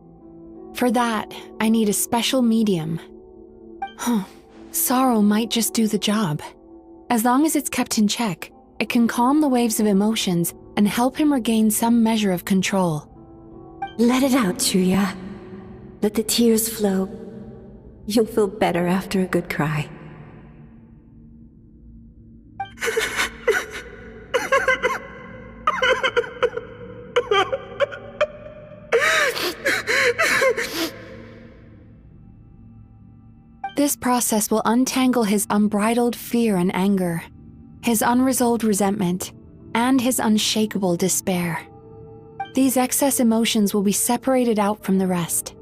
For that, I need a special medium. Sorrow might just do the job. As long as it's kept in check, it can calm the waves of emotions and help him regain some measure of control. Let it out, Chuya. Let the tears flow. You'll feel better after a good cry. This process will untangle his unbridled fear and anger, his unresolved resentment, and his unshakable despair. These excess emotions will be separated out from the rest.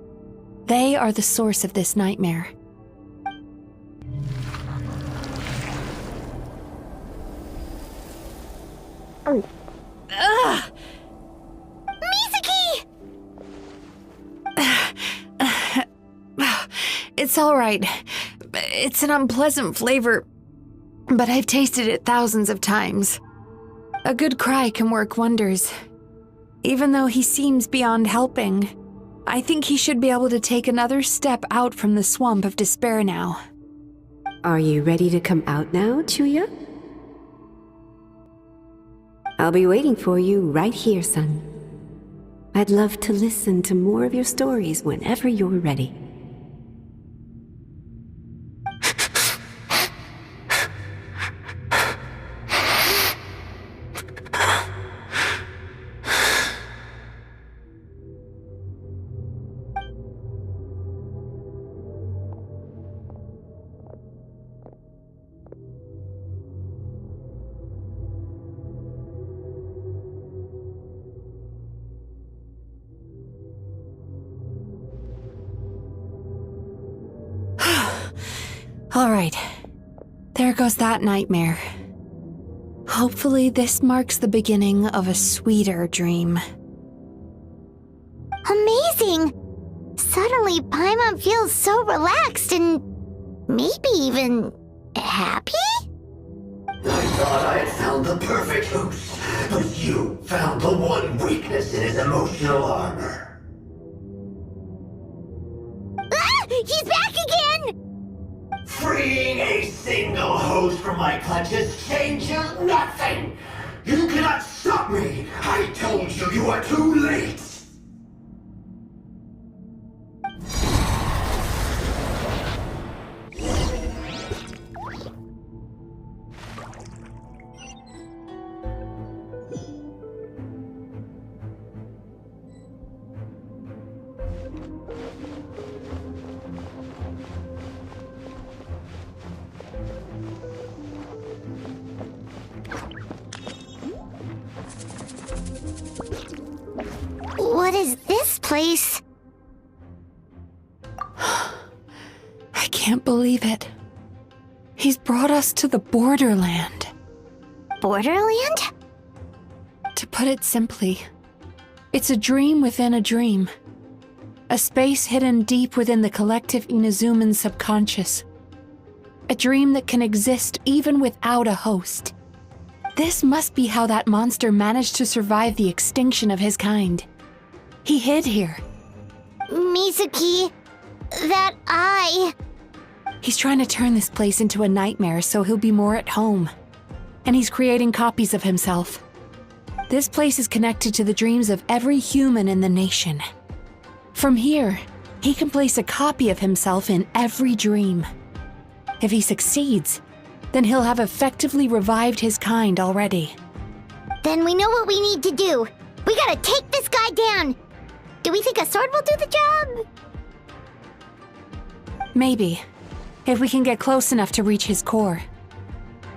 They are the source of this nightmare. Ugh! Mizuki! It's all right. It's an unpleasant flavor, but I've tasted it thousands of times. A good cry can work wonders. Even though he seems beyond helping, I think he should be able to take another step out from the swamp of despair now. Are you ready to come out now, Chuya? I'll be waiting for you right here, son. I'd love to listen to more of your stories whenever you're ready. All right, there goes that nightmare. Hopefully this marks the beginning of a sweeter dream. Amazing! Suddenly, Paimon feels so relaxed and maybe even happy? I thought I had found the perfect host, but you found the one weakness in his emotional armor. Ah! He's back again! Freeing a single host from my clutches changes nothing! You cannot stop me! I told you you are too late! What is this place? I can't believe it. He's brought us to the Borderland. Borderland? To put it simply, it's a dream within a dream. A space hidden deep within the collective Inazuman subconscious. A dream that can exist even without a host. This must be how that monster managed to survive the extinction of his kind. He hid here. Mizuki, that eye. He's trying to turn this place into a nightmare so he'll be more at home. And he's creating copies of himself. This place is connected to the dreams of every human in the nation. From here, he can place a copy of himself in every dream. If he succeeds, then he'll have effectively revived his kind already. Then we know what we need to do. We gotta take this guy down. Do we think a sword will do the job? Maybe, if we can get close enough to reach his core.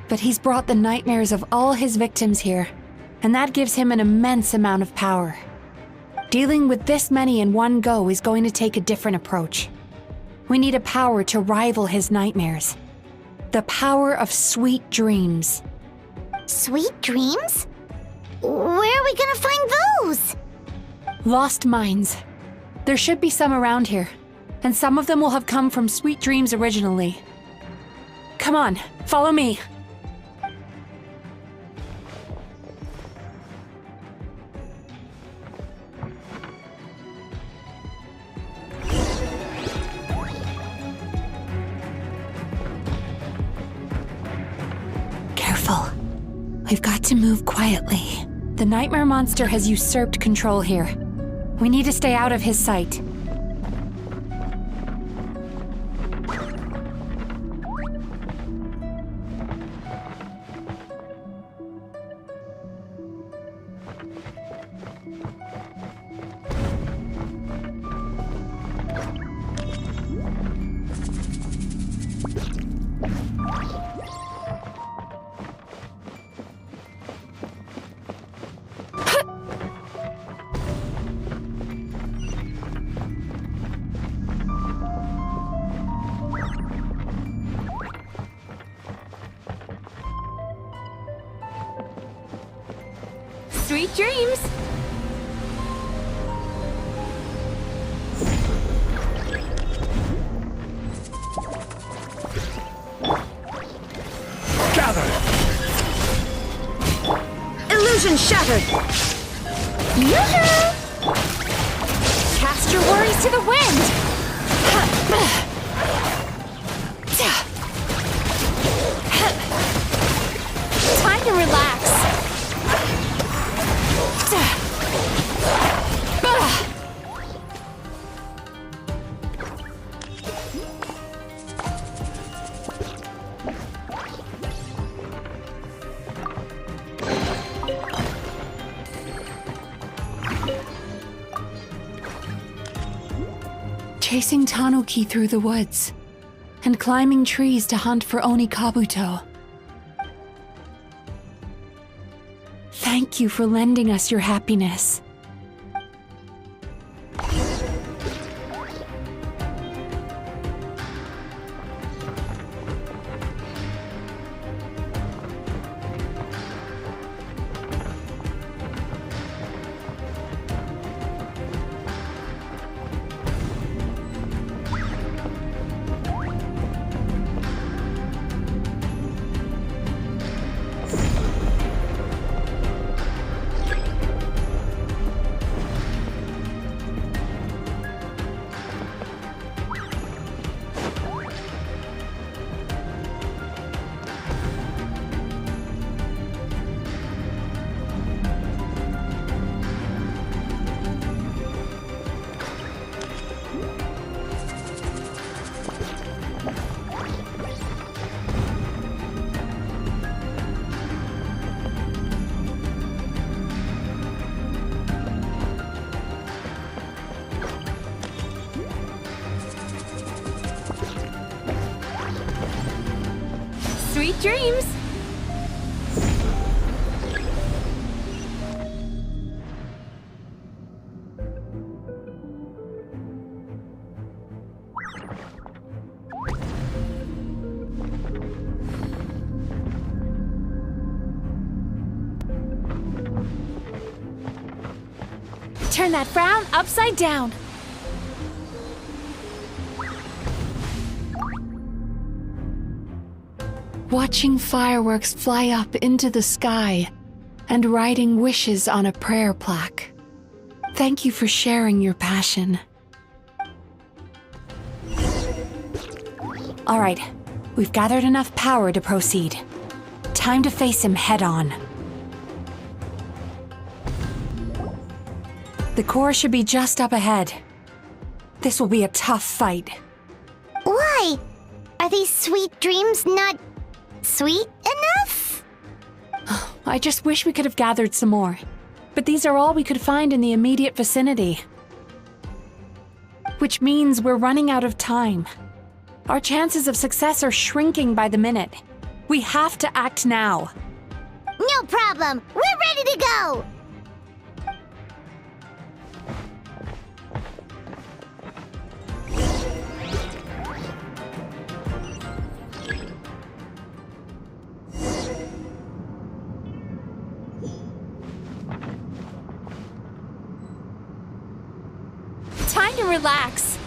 But he's brought the nightmares of all his victims here, and that gives him an immense amount of power. Dealing with this many in one go is going to take a different approach. We need a power to rival his nightmares. The power of sweet dreams. Sweet dreams? Where are we gonna find those? Lost minds. There should be some around here, and some of them will have come from sweet dreams originally. Come on, follow me. careful. We've got to move quietly. The nightmare monster has usurped control here. We need to stay out of his sight. Sweet dreams! Gather! Illusion shattered! Yoo-hoo! Cast your worries to the wind! Time to relax. Chasing Tanuki through the woods, and climbing trees to hunt for Oni Kabuto. Thank you for lending us your happiness. Sweet dreams! Turn that frown upside down. Watching fireworks fly up into the sky and writing wishes on a prayer plaque. Thank you for sharing your passion. All right, we've gathered enough power to proceed. Time to face him head on. The core should be just up ahead. This will be a tough fight. Why? Are these sweet dreams not sweet enough? I just wish we could have gathered some more. But these are all we could find in the immediate vicinity. Which means we're running out of time. Our chances of success are shrinking by the minute. We have to act now. No problem. We're ready to go. Time to relax.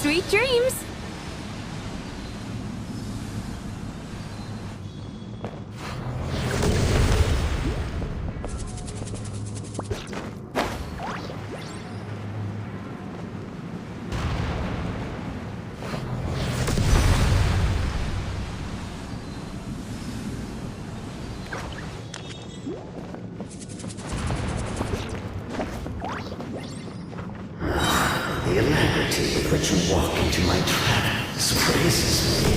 Sweet dreams! The alacrity with which you walk into my trap surprises me.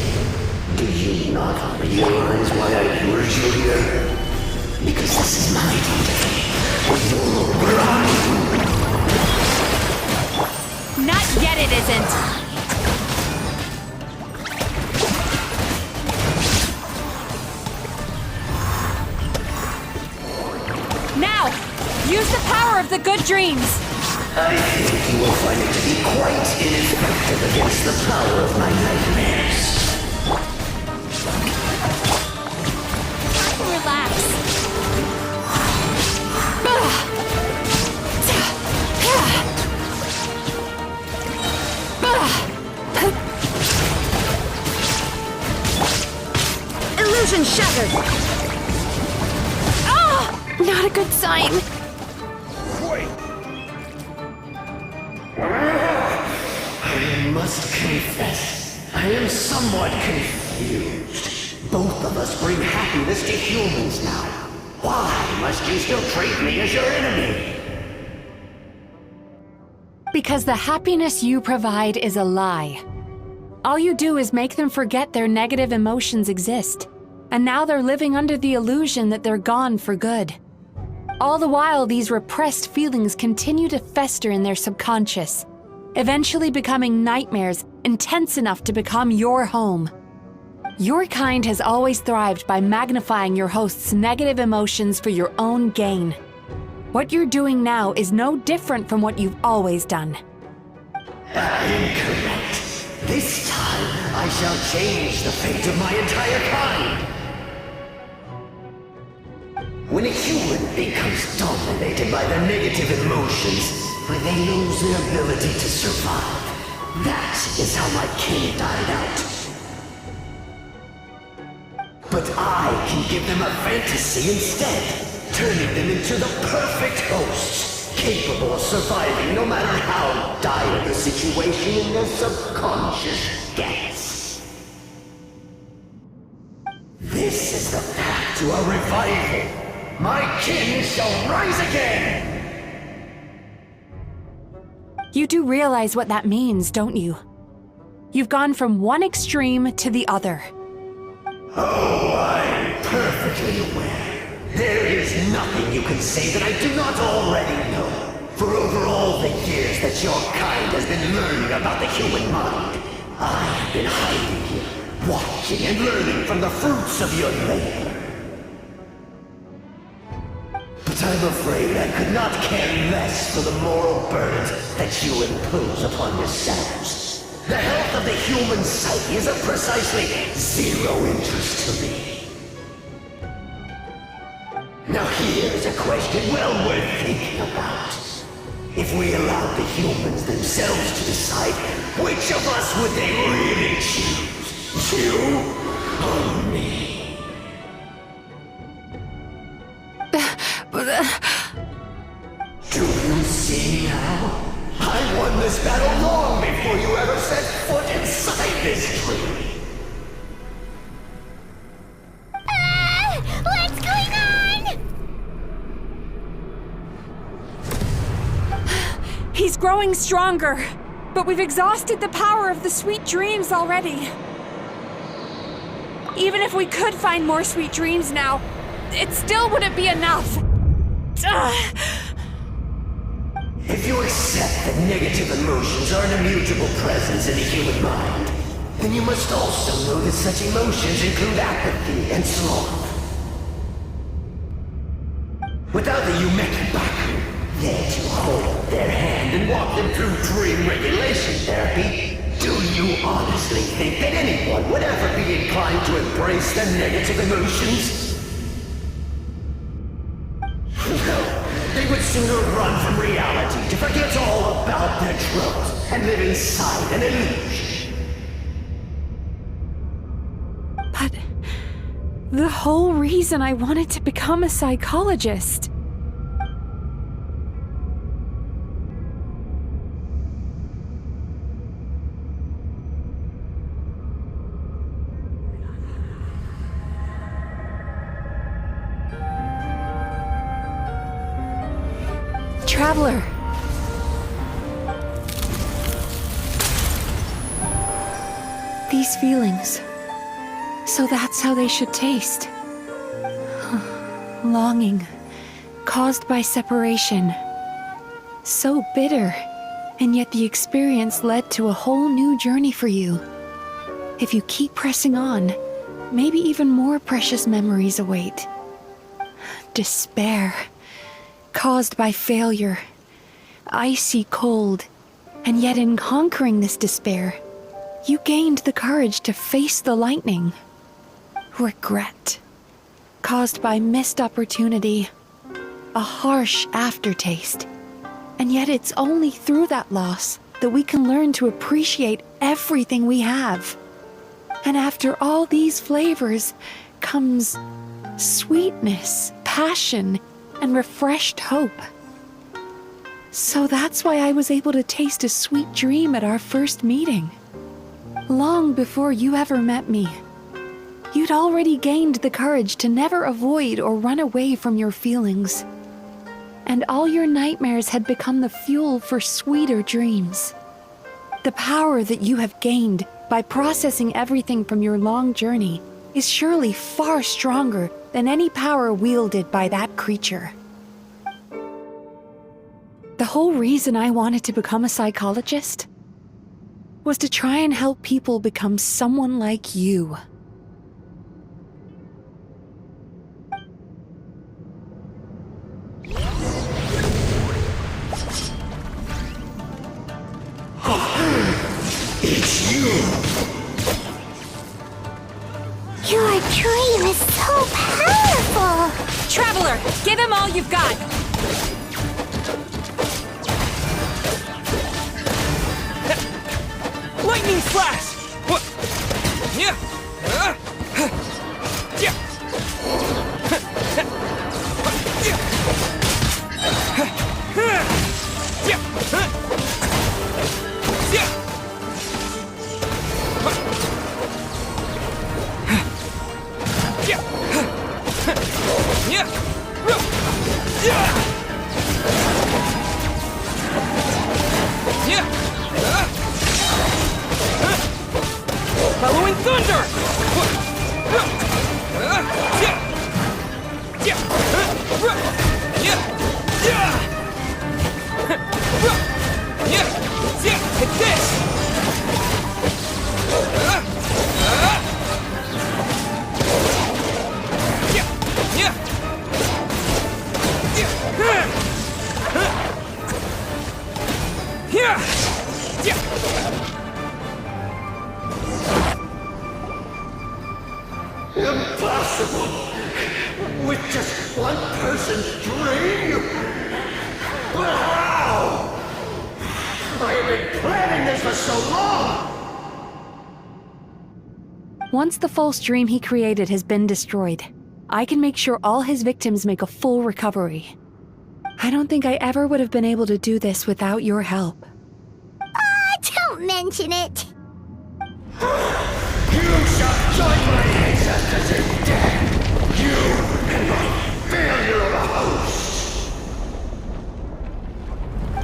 Do you not realize why I lured you here? Because this is my duty. Your bride. Not yet, it isn't! Now! Use the power of the good dreams! I think you will find it to be quite ineffective against the power of my nightmares. Relax. Illusion shattered! Ah! Not a good sign. I must confess, I am somewhat confused. Both of us bring happiness to humans now. Why must you still treat me as your enemy? Because the happiness you provide is a lie. All you do is make them forget their negative emotions exist. And now they're living under the illusion that they're gone for good. All the while, these repressed feelings continue to fester in their subconscious, eventually becoming nightmares intense enough to become your home. Your kind has always thrived by magnifying your host's negative emotions for your own gain. What you're doing now is no different from what you've always done. Incorrect. This time, I shall change the fate of my entire kind. When a human becomes dominated by their negative emotions, when they lose their ability to survive, that is how my king died out. But I can give them a fantasy instead, turning them into the perfect hosts, capable of surviving no matter how dire the situation in their subconscious gets. This is the path to a revival. My king shall rise again! You do realize what that means, don't you? You've gone from one extreme to the other. Oh, I'm perfectly aware. There is nothing you can say that I do not already know. For over all the years that your kind has been learning about the human mind, I have been hiding here, watching and learning from the fruits of your labor. But I'm afraid I could not care less for the moral burdens that you impose upon yourselves. The health of the human psyche is of precisely zero interest to me. Now here's a question well worth thinking about. If we allowed the humans themselves to decide, which of us would they really choose? You or me? Do you see now? I won this battle long before you ever set foot inside this tree. What's going on? He's growing stronger, but we've exhausted the power of the sweet dreams already. Even if we could find more sweet dreams now, it still wouldn't be enough. If you accept that negative emotions are an immutable presence in the human mind, then you must also know that such emotions include apathy and sloth. Without the Yumemizuki there to hold their hand and walk them through dream regulation therapy, do you honestly think that anyone would ever be inclined to embrace their negative emotions? No, they would sooner run from reality to forget all about their throat and live inside an illusion. But the whole reason I wanted to become a psychologist. Traveler. These feelings. So that's how they should taste. Longing, caused by separation. So bitter, and yet the experience led to a whole new journey for you. If you keep pressing on, maybe even more precious memories await. Despair, caused by failure. Icy cold, and yet in conquering this despair, you gained the courage to face the lightning. Regret, caused by missed opportunity, a harsh aftertaste. And yet it's only through that loss that we can learn to appreciate everything we have. And after all these flavors comes sweetness, passion, and refreshed hope. So that's why I was able to taste a sweet dream at our first meeting. Long before you ever met me, you'd already gained the courage to never avoid or run away from your feelings. And all your nightmares had become the fuel for sweeter dreams. The power that you have gained by processing everything from your long journey is surely far stronger than any power wielded by that creature. The whole reason I wanted to become a psychologist was to try and help people become someone like you. It's you! Your dream is so powerful! Traveler, give him all you've got! Lightning flash! What? Yeah. Yeah. Halloween thunder! Hit this! Impossible! With just one person's dream? But how? I have been planning this for so long! Once the false dream he created has been destroyed, I can make sure all his victims make a full recovery. I don't think I ever would have been able to do this without your help. Don't mention it! You shall join my ancestors in death! You and my failure of a host!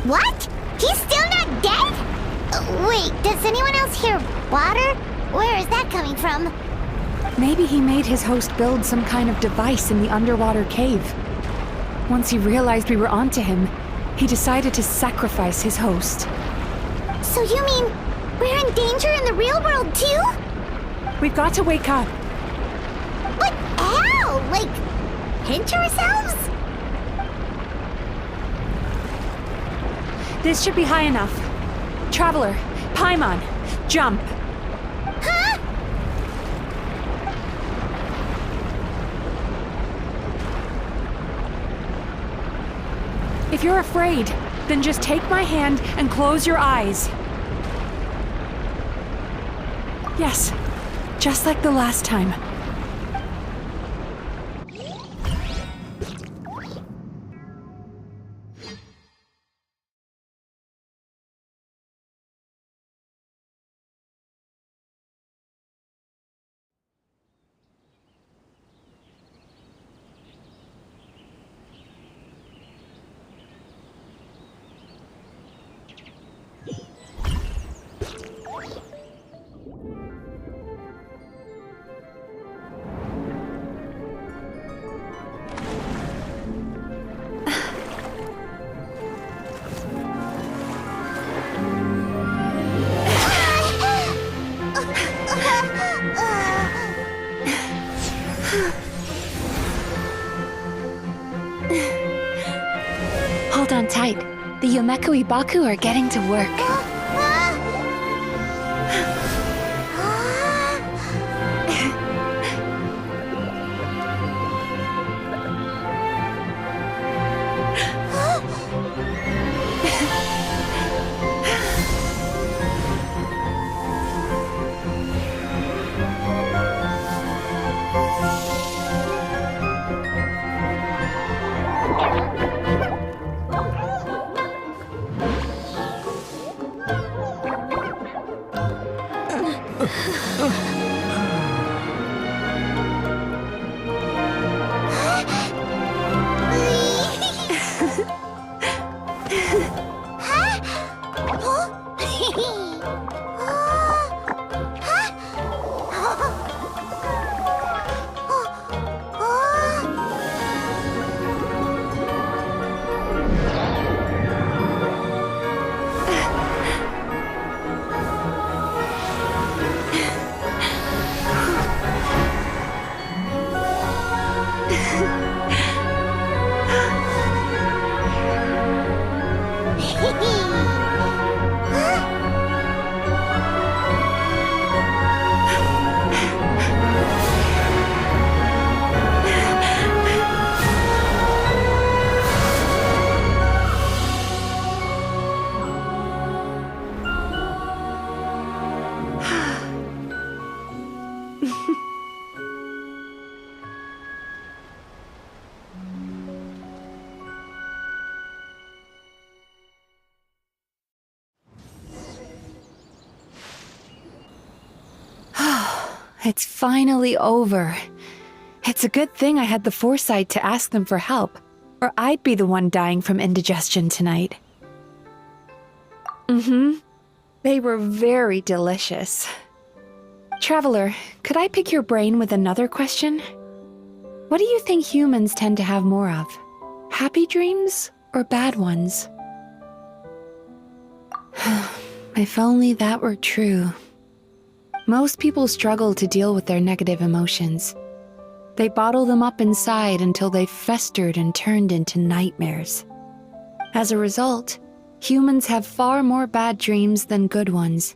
What? He's still not dead? Wait, does anyone else hear water? Where is that coming from? Maybe he made his host build some kind of device in the underwater cave. Once he realized we were onto him, he decided to sacrifice his host. So you mean we're in danger in the real world too? We've got to wake up. But how? Like, pinch ourselves? This should be high enough. Traveler, Paimon, jump. Huh? If you're afraid, Then just take my hand and close your eyes. Yes, just like the last time. Hold on tight. The Yumemizuki are getting to work. It's finally over. It's a good thing I had the foresight to ask them for help, or I'd be the one dying from indigestion tonight. They were very delicious. Traveler, could I pick your brain with another question? What do you think humans tend to have more of? Happy dreams or bad ones? If only that were true. Most people struggle to deal with their negative emotions. They bottle them up inside until they've festered and turned into nightmares. As a result, humans have far more bad dreams than good ones,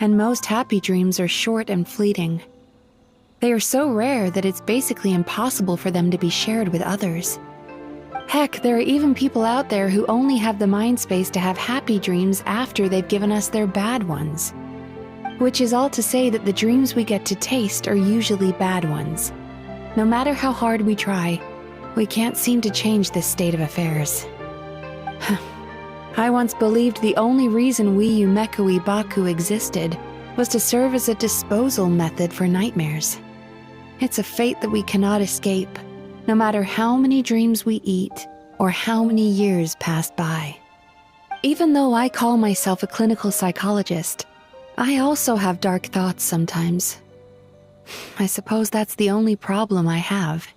and most happy dreams are short and fleeting. They are so rare that it's basically impossible for them to be shared with others. Heck, there are even people out there who only have the mind space to have happy dreams after they've given us their bad ones. Which is all to say that the dreams we get to taste are usually bad ones. No matter how hard we try, we can't seem to change this state of affairs. I once believed the only reason we Yumemizuki existed was to serve as a disposal method for nightmares. It's a fate that we cannot escape, no matter how many dreams we eat or how many years pass by. Even though I call myself a clinical psychologist, I also have dark thoughts sometimes. I suppose that's the only problem I have.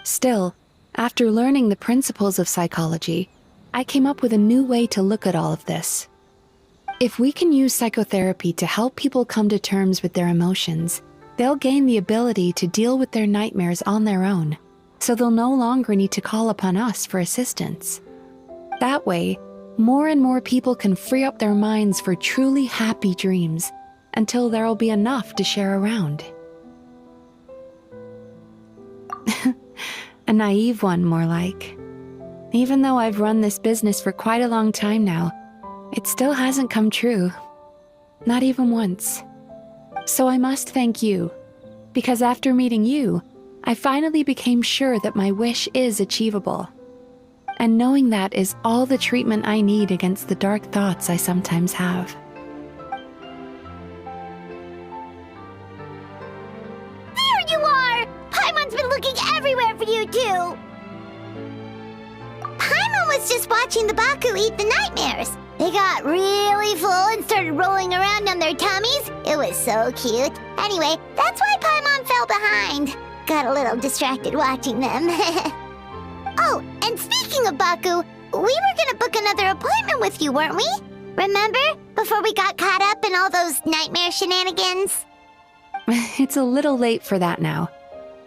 Still, after learning the principles of psychology, I came up with a new way to look at all of this. If we can use psychotherapy to help people come to terms with their emotions, they'll gain the ability to deal with their nightmares on their own, so they'll no longer need to call upon us for assistance. That way, more and more people can free up their minds for truly happy dreams until there'll be enough to share around. A naive one, more like. Even though I've run this business for quite a long time now, it still hasn't come true. Not even once. So I must thank you, because after meeting you, I finally became sure that my wish is achievable. And knowing that is all the treatment I need against the dark thoughts I sometimes have. There you are! Paimon's been looking everywhere for you, too! Paimon was just watching the Baku eat the nightmares. They got really full and started rolling around on their tummies. It was so cute. Anyway, that's why Paimon fell behind. Got a little distracted watching them. Oh, and speaking of Baku, we were gonna book another appointment with you, weren't we? Remember? Before we got caught up in all those nightmare shenanigans? It's a little late for that now.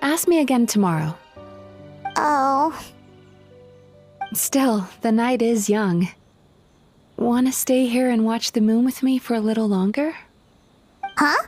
Ask me again tomorrow. Oh. Still, the night is young. Want to stay here and watch the moon with me for a little longer? Huh?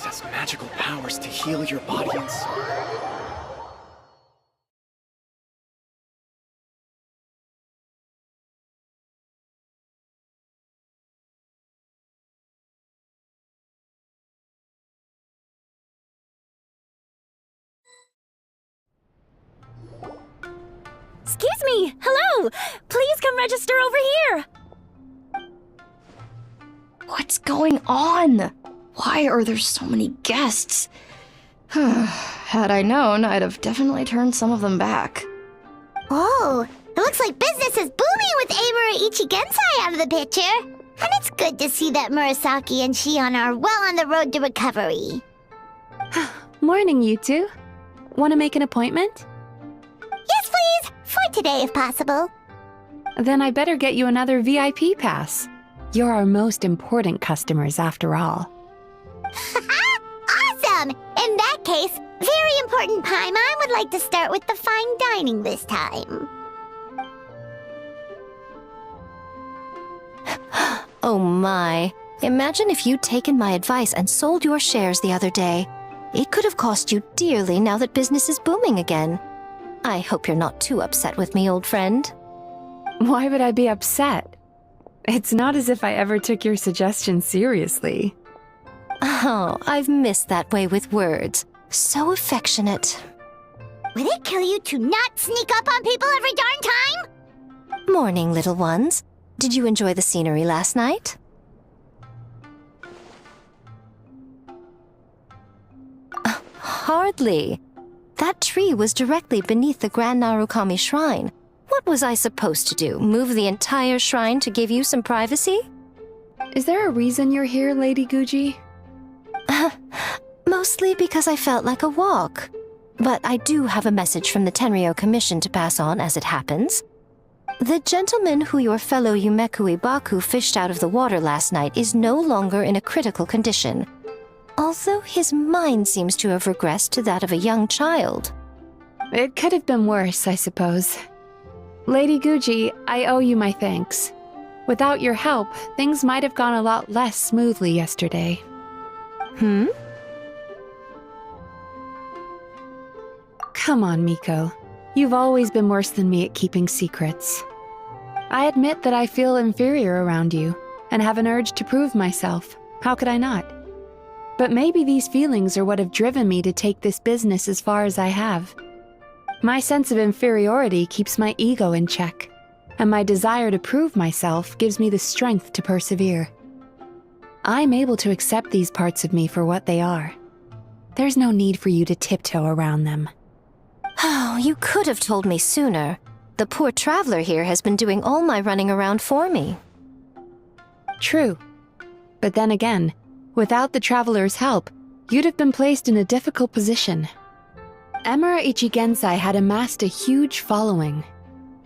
Has magical powers to heal your body and soul. Excuse me! Hello! Please come register over here! What's going on? Why are there so many guests? Had I known, I'd have definitely turned some of them back. Oh, it looks like business is booming with Amura Ichigensai out of the picture. And it's good to see that Murasaki and Shion are well on the road to recovery. Morning, you two. Want to make an appointment? Yes, please! For today, if possible. Then I better get you another VIP pass. You're our most important customers, after all. Awesome! In that case, very important Paimon would like to start with the fine dining this time. Oh my. Imagine if you'd taken my advice and sold your shares the other day. It could have cost you dearly now that business is booming again. I hope you're not too upset with me, old friend. Why would I be upset? It's not as if I ever took your suggestion seriously. Oh, I've missed that way with words. So affectionate. Would it kill you to not sneak up on people every darn time? Morning, little ones. Did you enjoy the scenery last night? Hardly. That tree was directly beneath the Grand Narukami Shrine. What was I supposed to do? Move the entire shrine to give you some privacy? Is there a reason you're here, Lady Guji? Mostly because I felt like a walk. But I do have a message from the Tenryo Commission to pass on as it happens. The gentleman who your fellow Yumekui Baku fished out of the water last night is no longer in a critical condition. Although his mind seems to have regressed to that of a young child. It could have been worse, I suppose. Lady Guji, I owe you my thanks. Without your help, things might have gone a lot less smoothly yesterday. Come on, Miko. You've always been worse than me at keeping secrets. I admit that I feel inferior around you, and have an urge to prove myself. How could I not? But maybe these feelings are what have driven me to take this business as far as I have. My sense of inferiority keeps my ego in check, and my desire to prove myself gives me the strength to persevere. I'm able to accept these parts of me for what they are. There's no need for you to tiptoe around them. Oh, you could have told me sooner. The poor traveler here has been doing all my running around for me. True. But then again, without the traveler's help, you'd have been placed in a difficult position. Emura Ichigensai had amassed a huge following.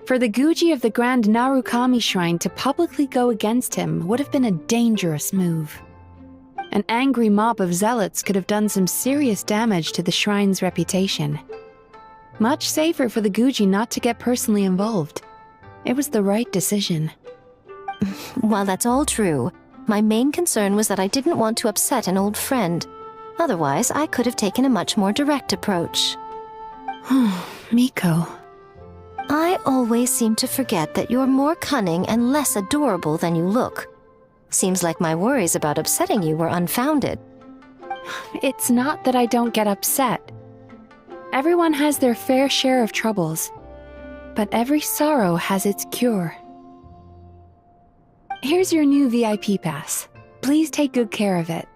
For the Guji of the Grand Narukami Shrine to publicly go against him would have been a dangerous move. An angry mob of zealots could have done some serious damage to the shrine's reputation. Much safer for the Guji not to get personally involved. It was the right decision. While that's all true, my main concern was that I didn't want to upset an old friend. Otherwise, I could have taken a much more direct approach. Miko. I always seem to forget that you're more cunning and less adorable than you look. Seems like my worries about upsetting you were unfounded. It's not that I don't get upset. Everyone has their fair share of troubles, but every sorrow has its cure. Here's your new VIP pass. Please take good care of it.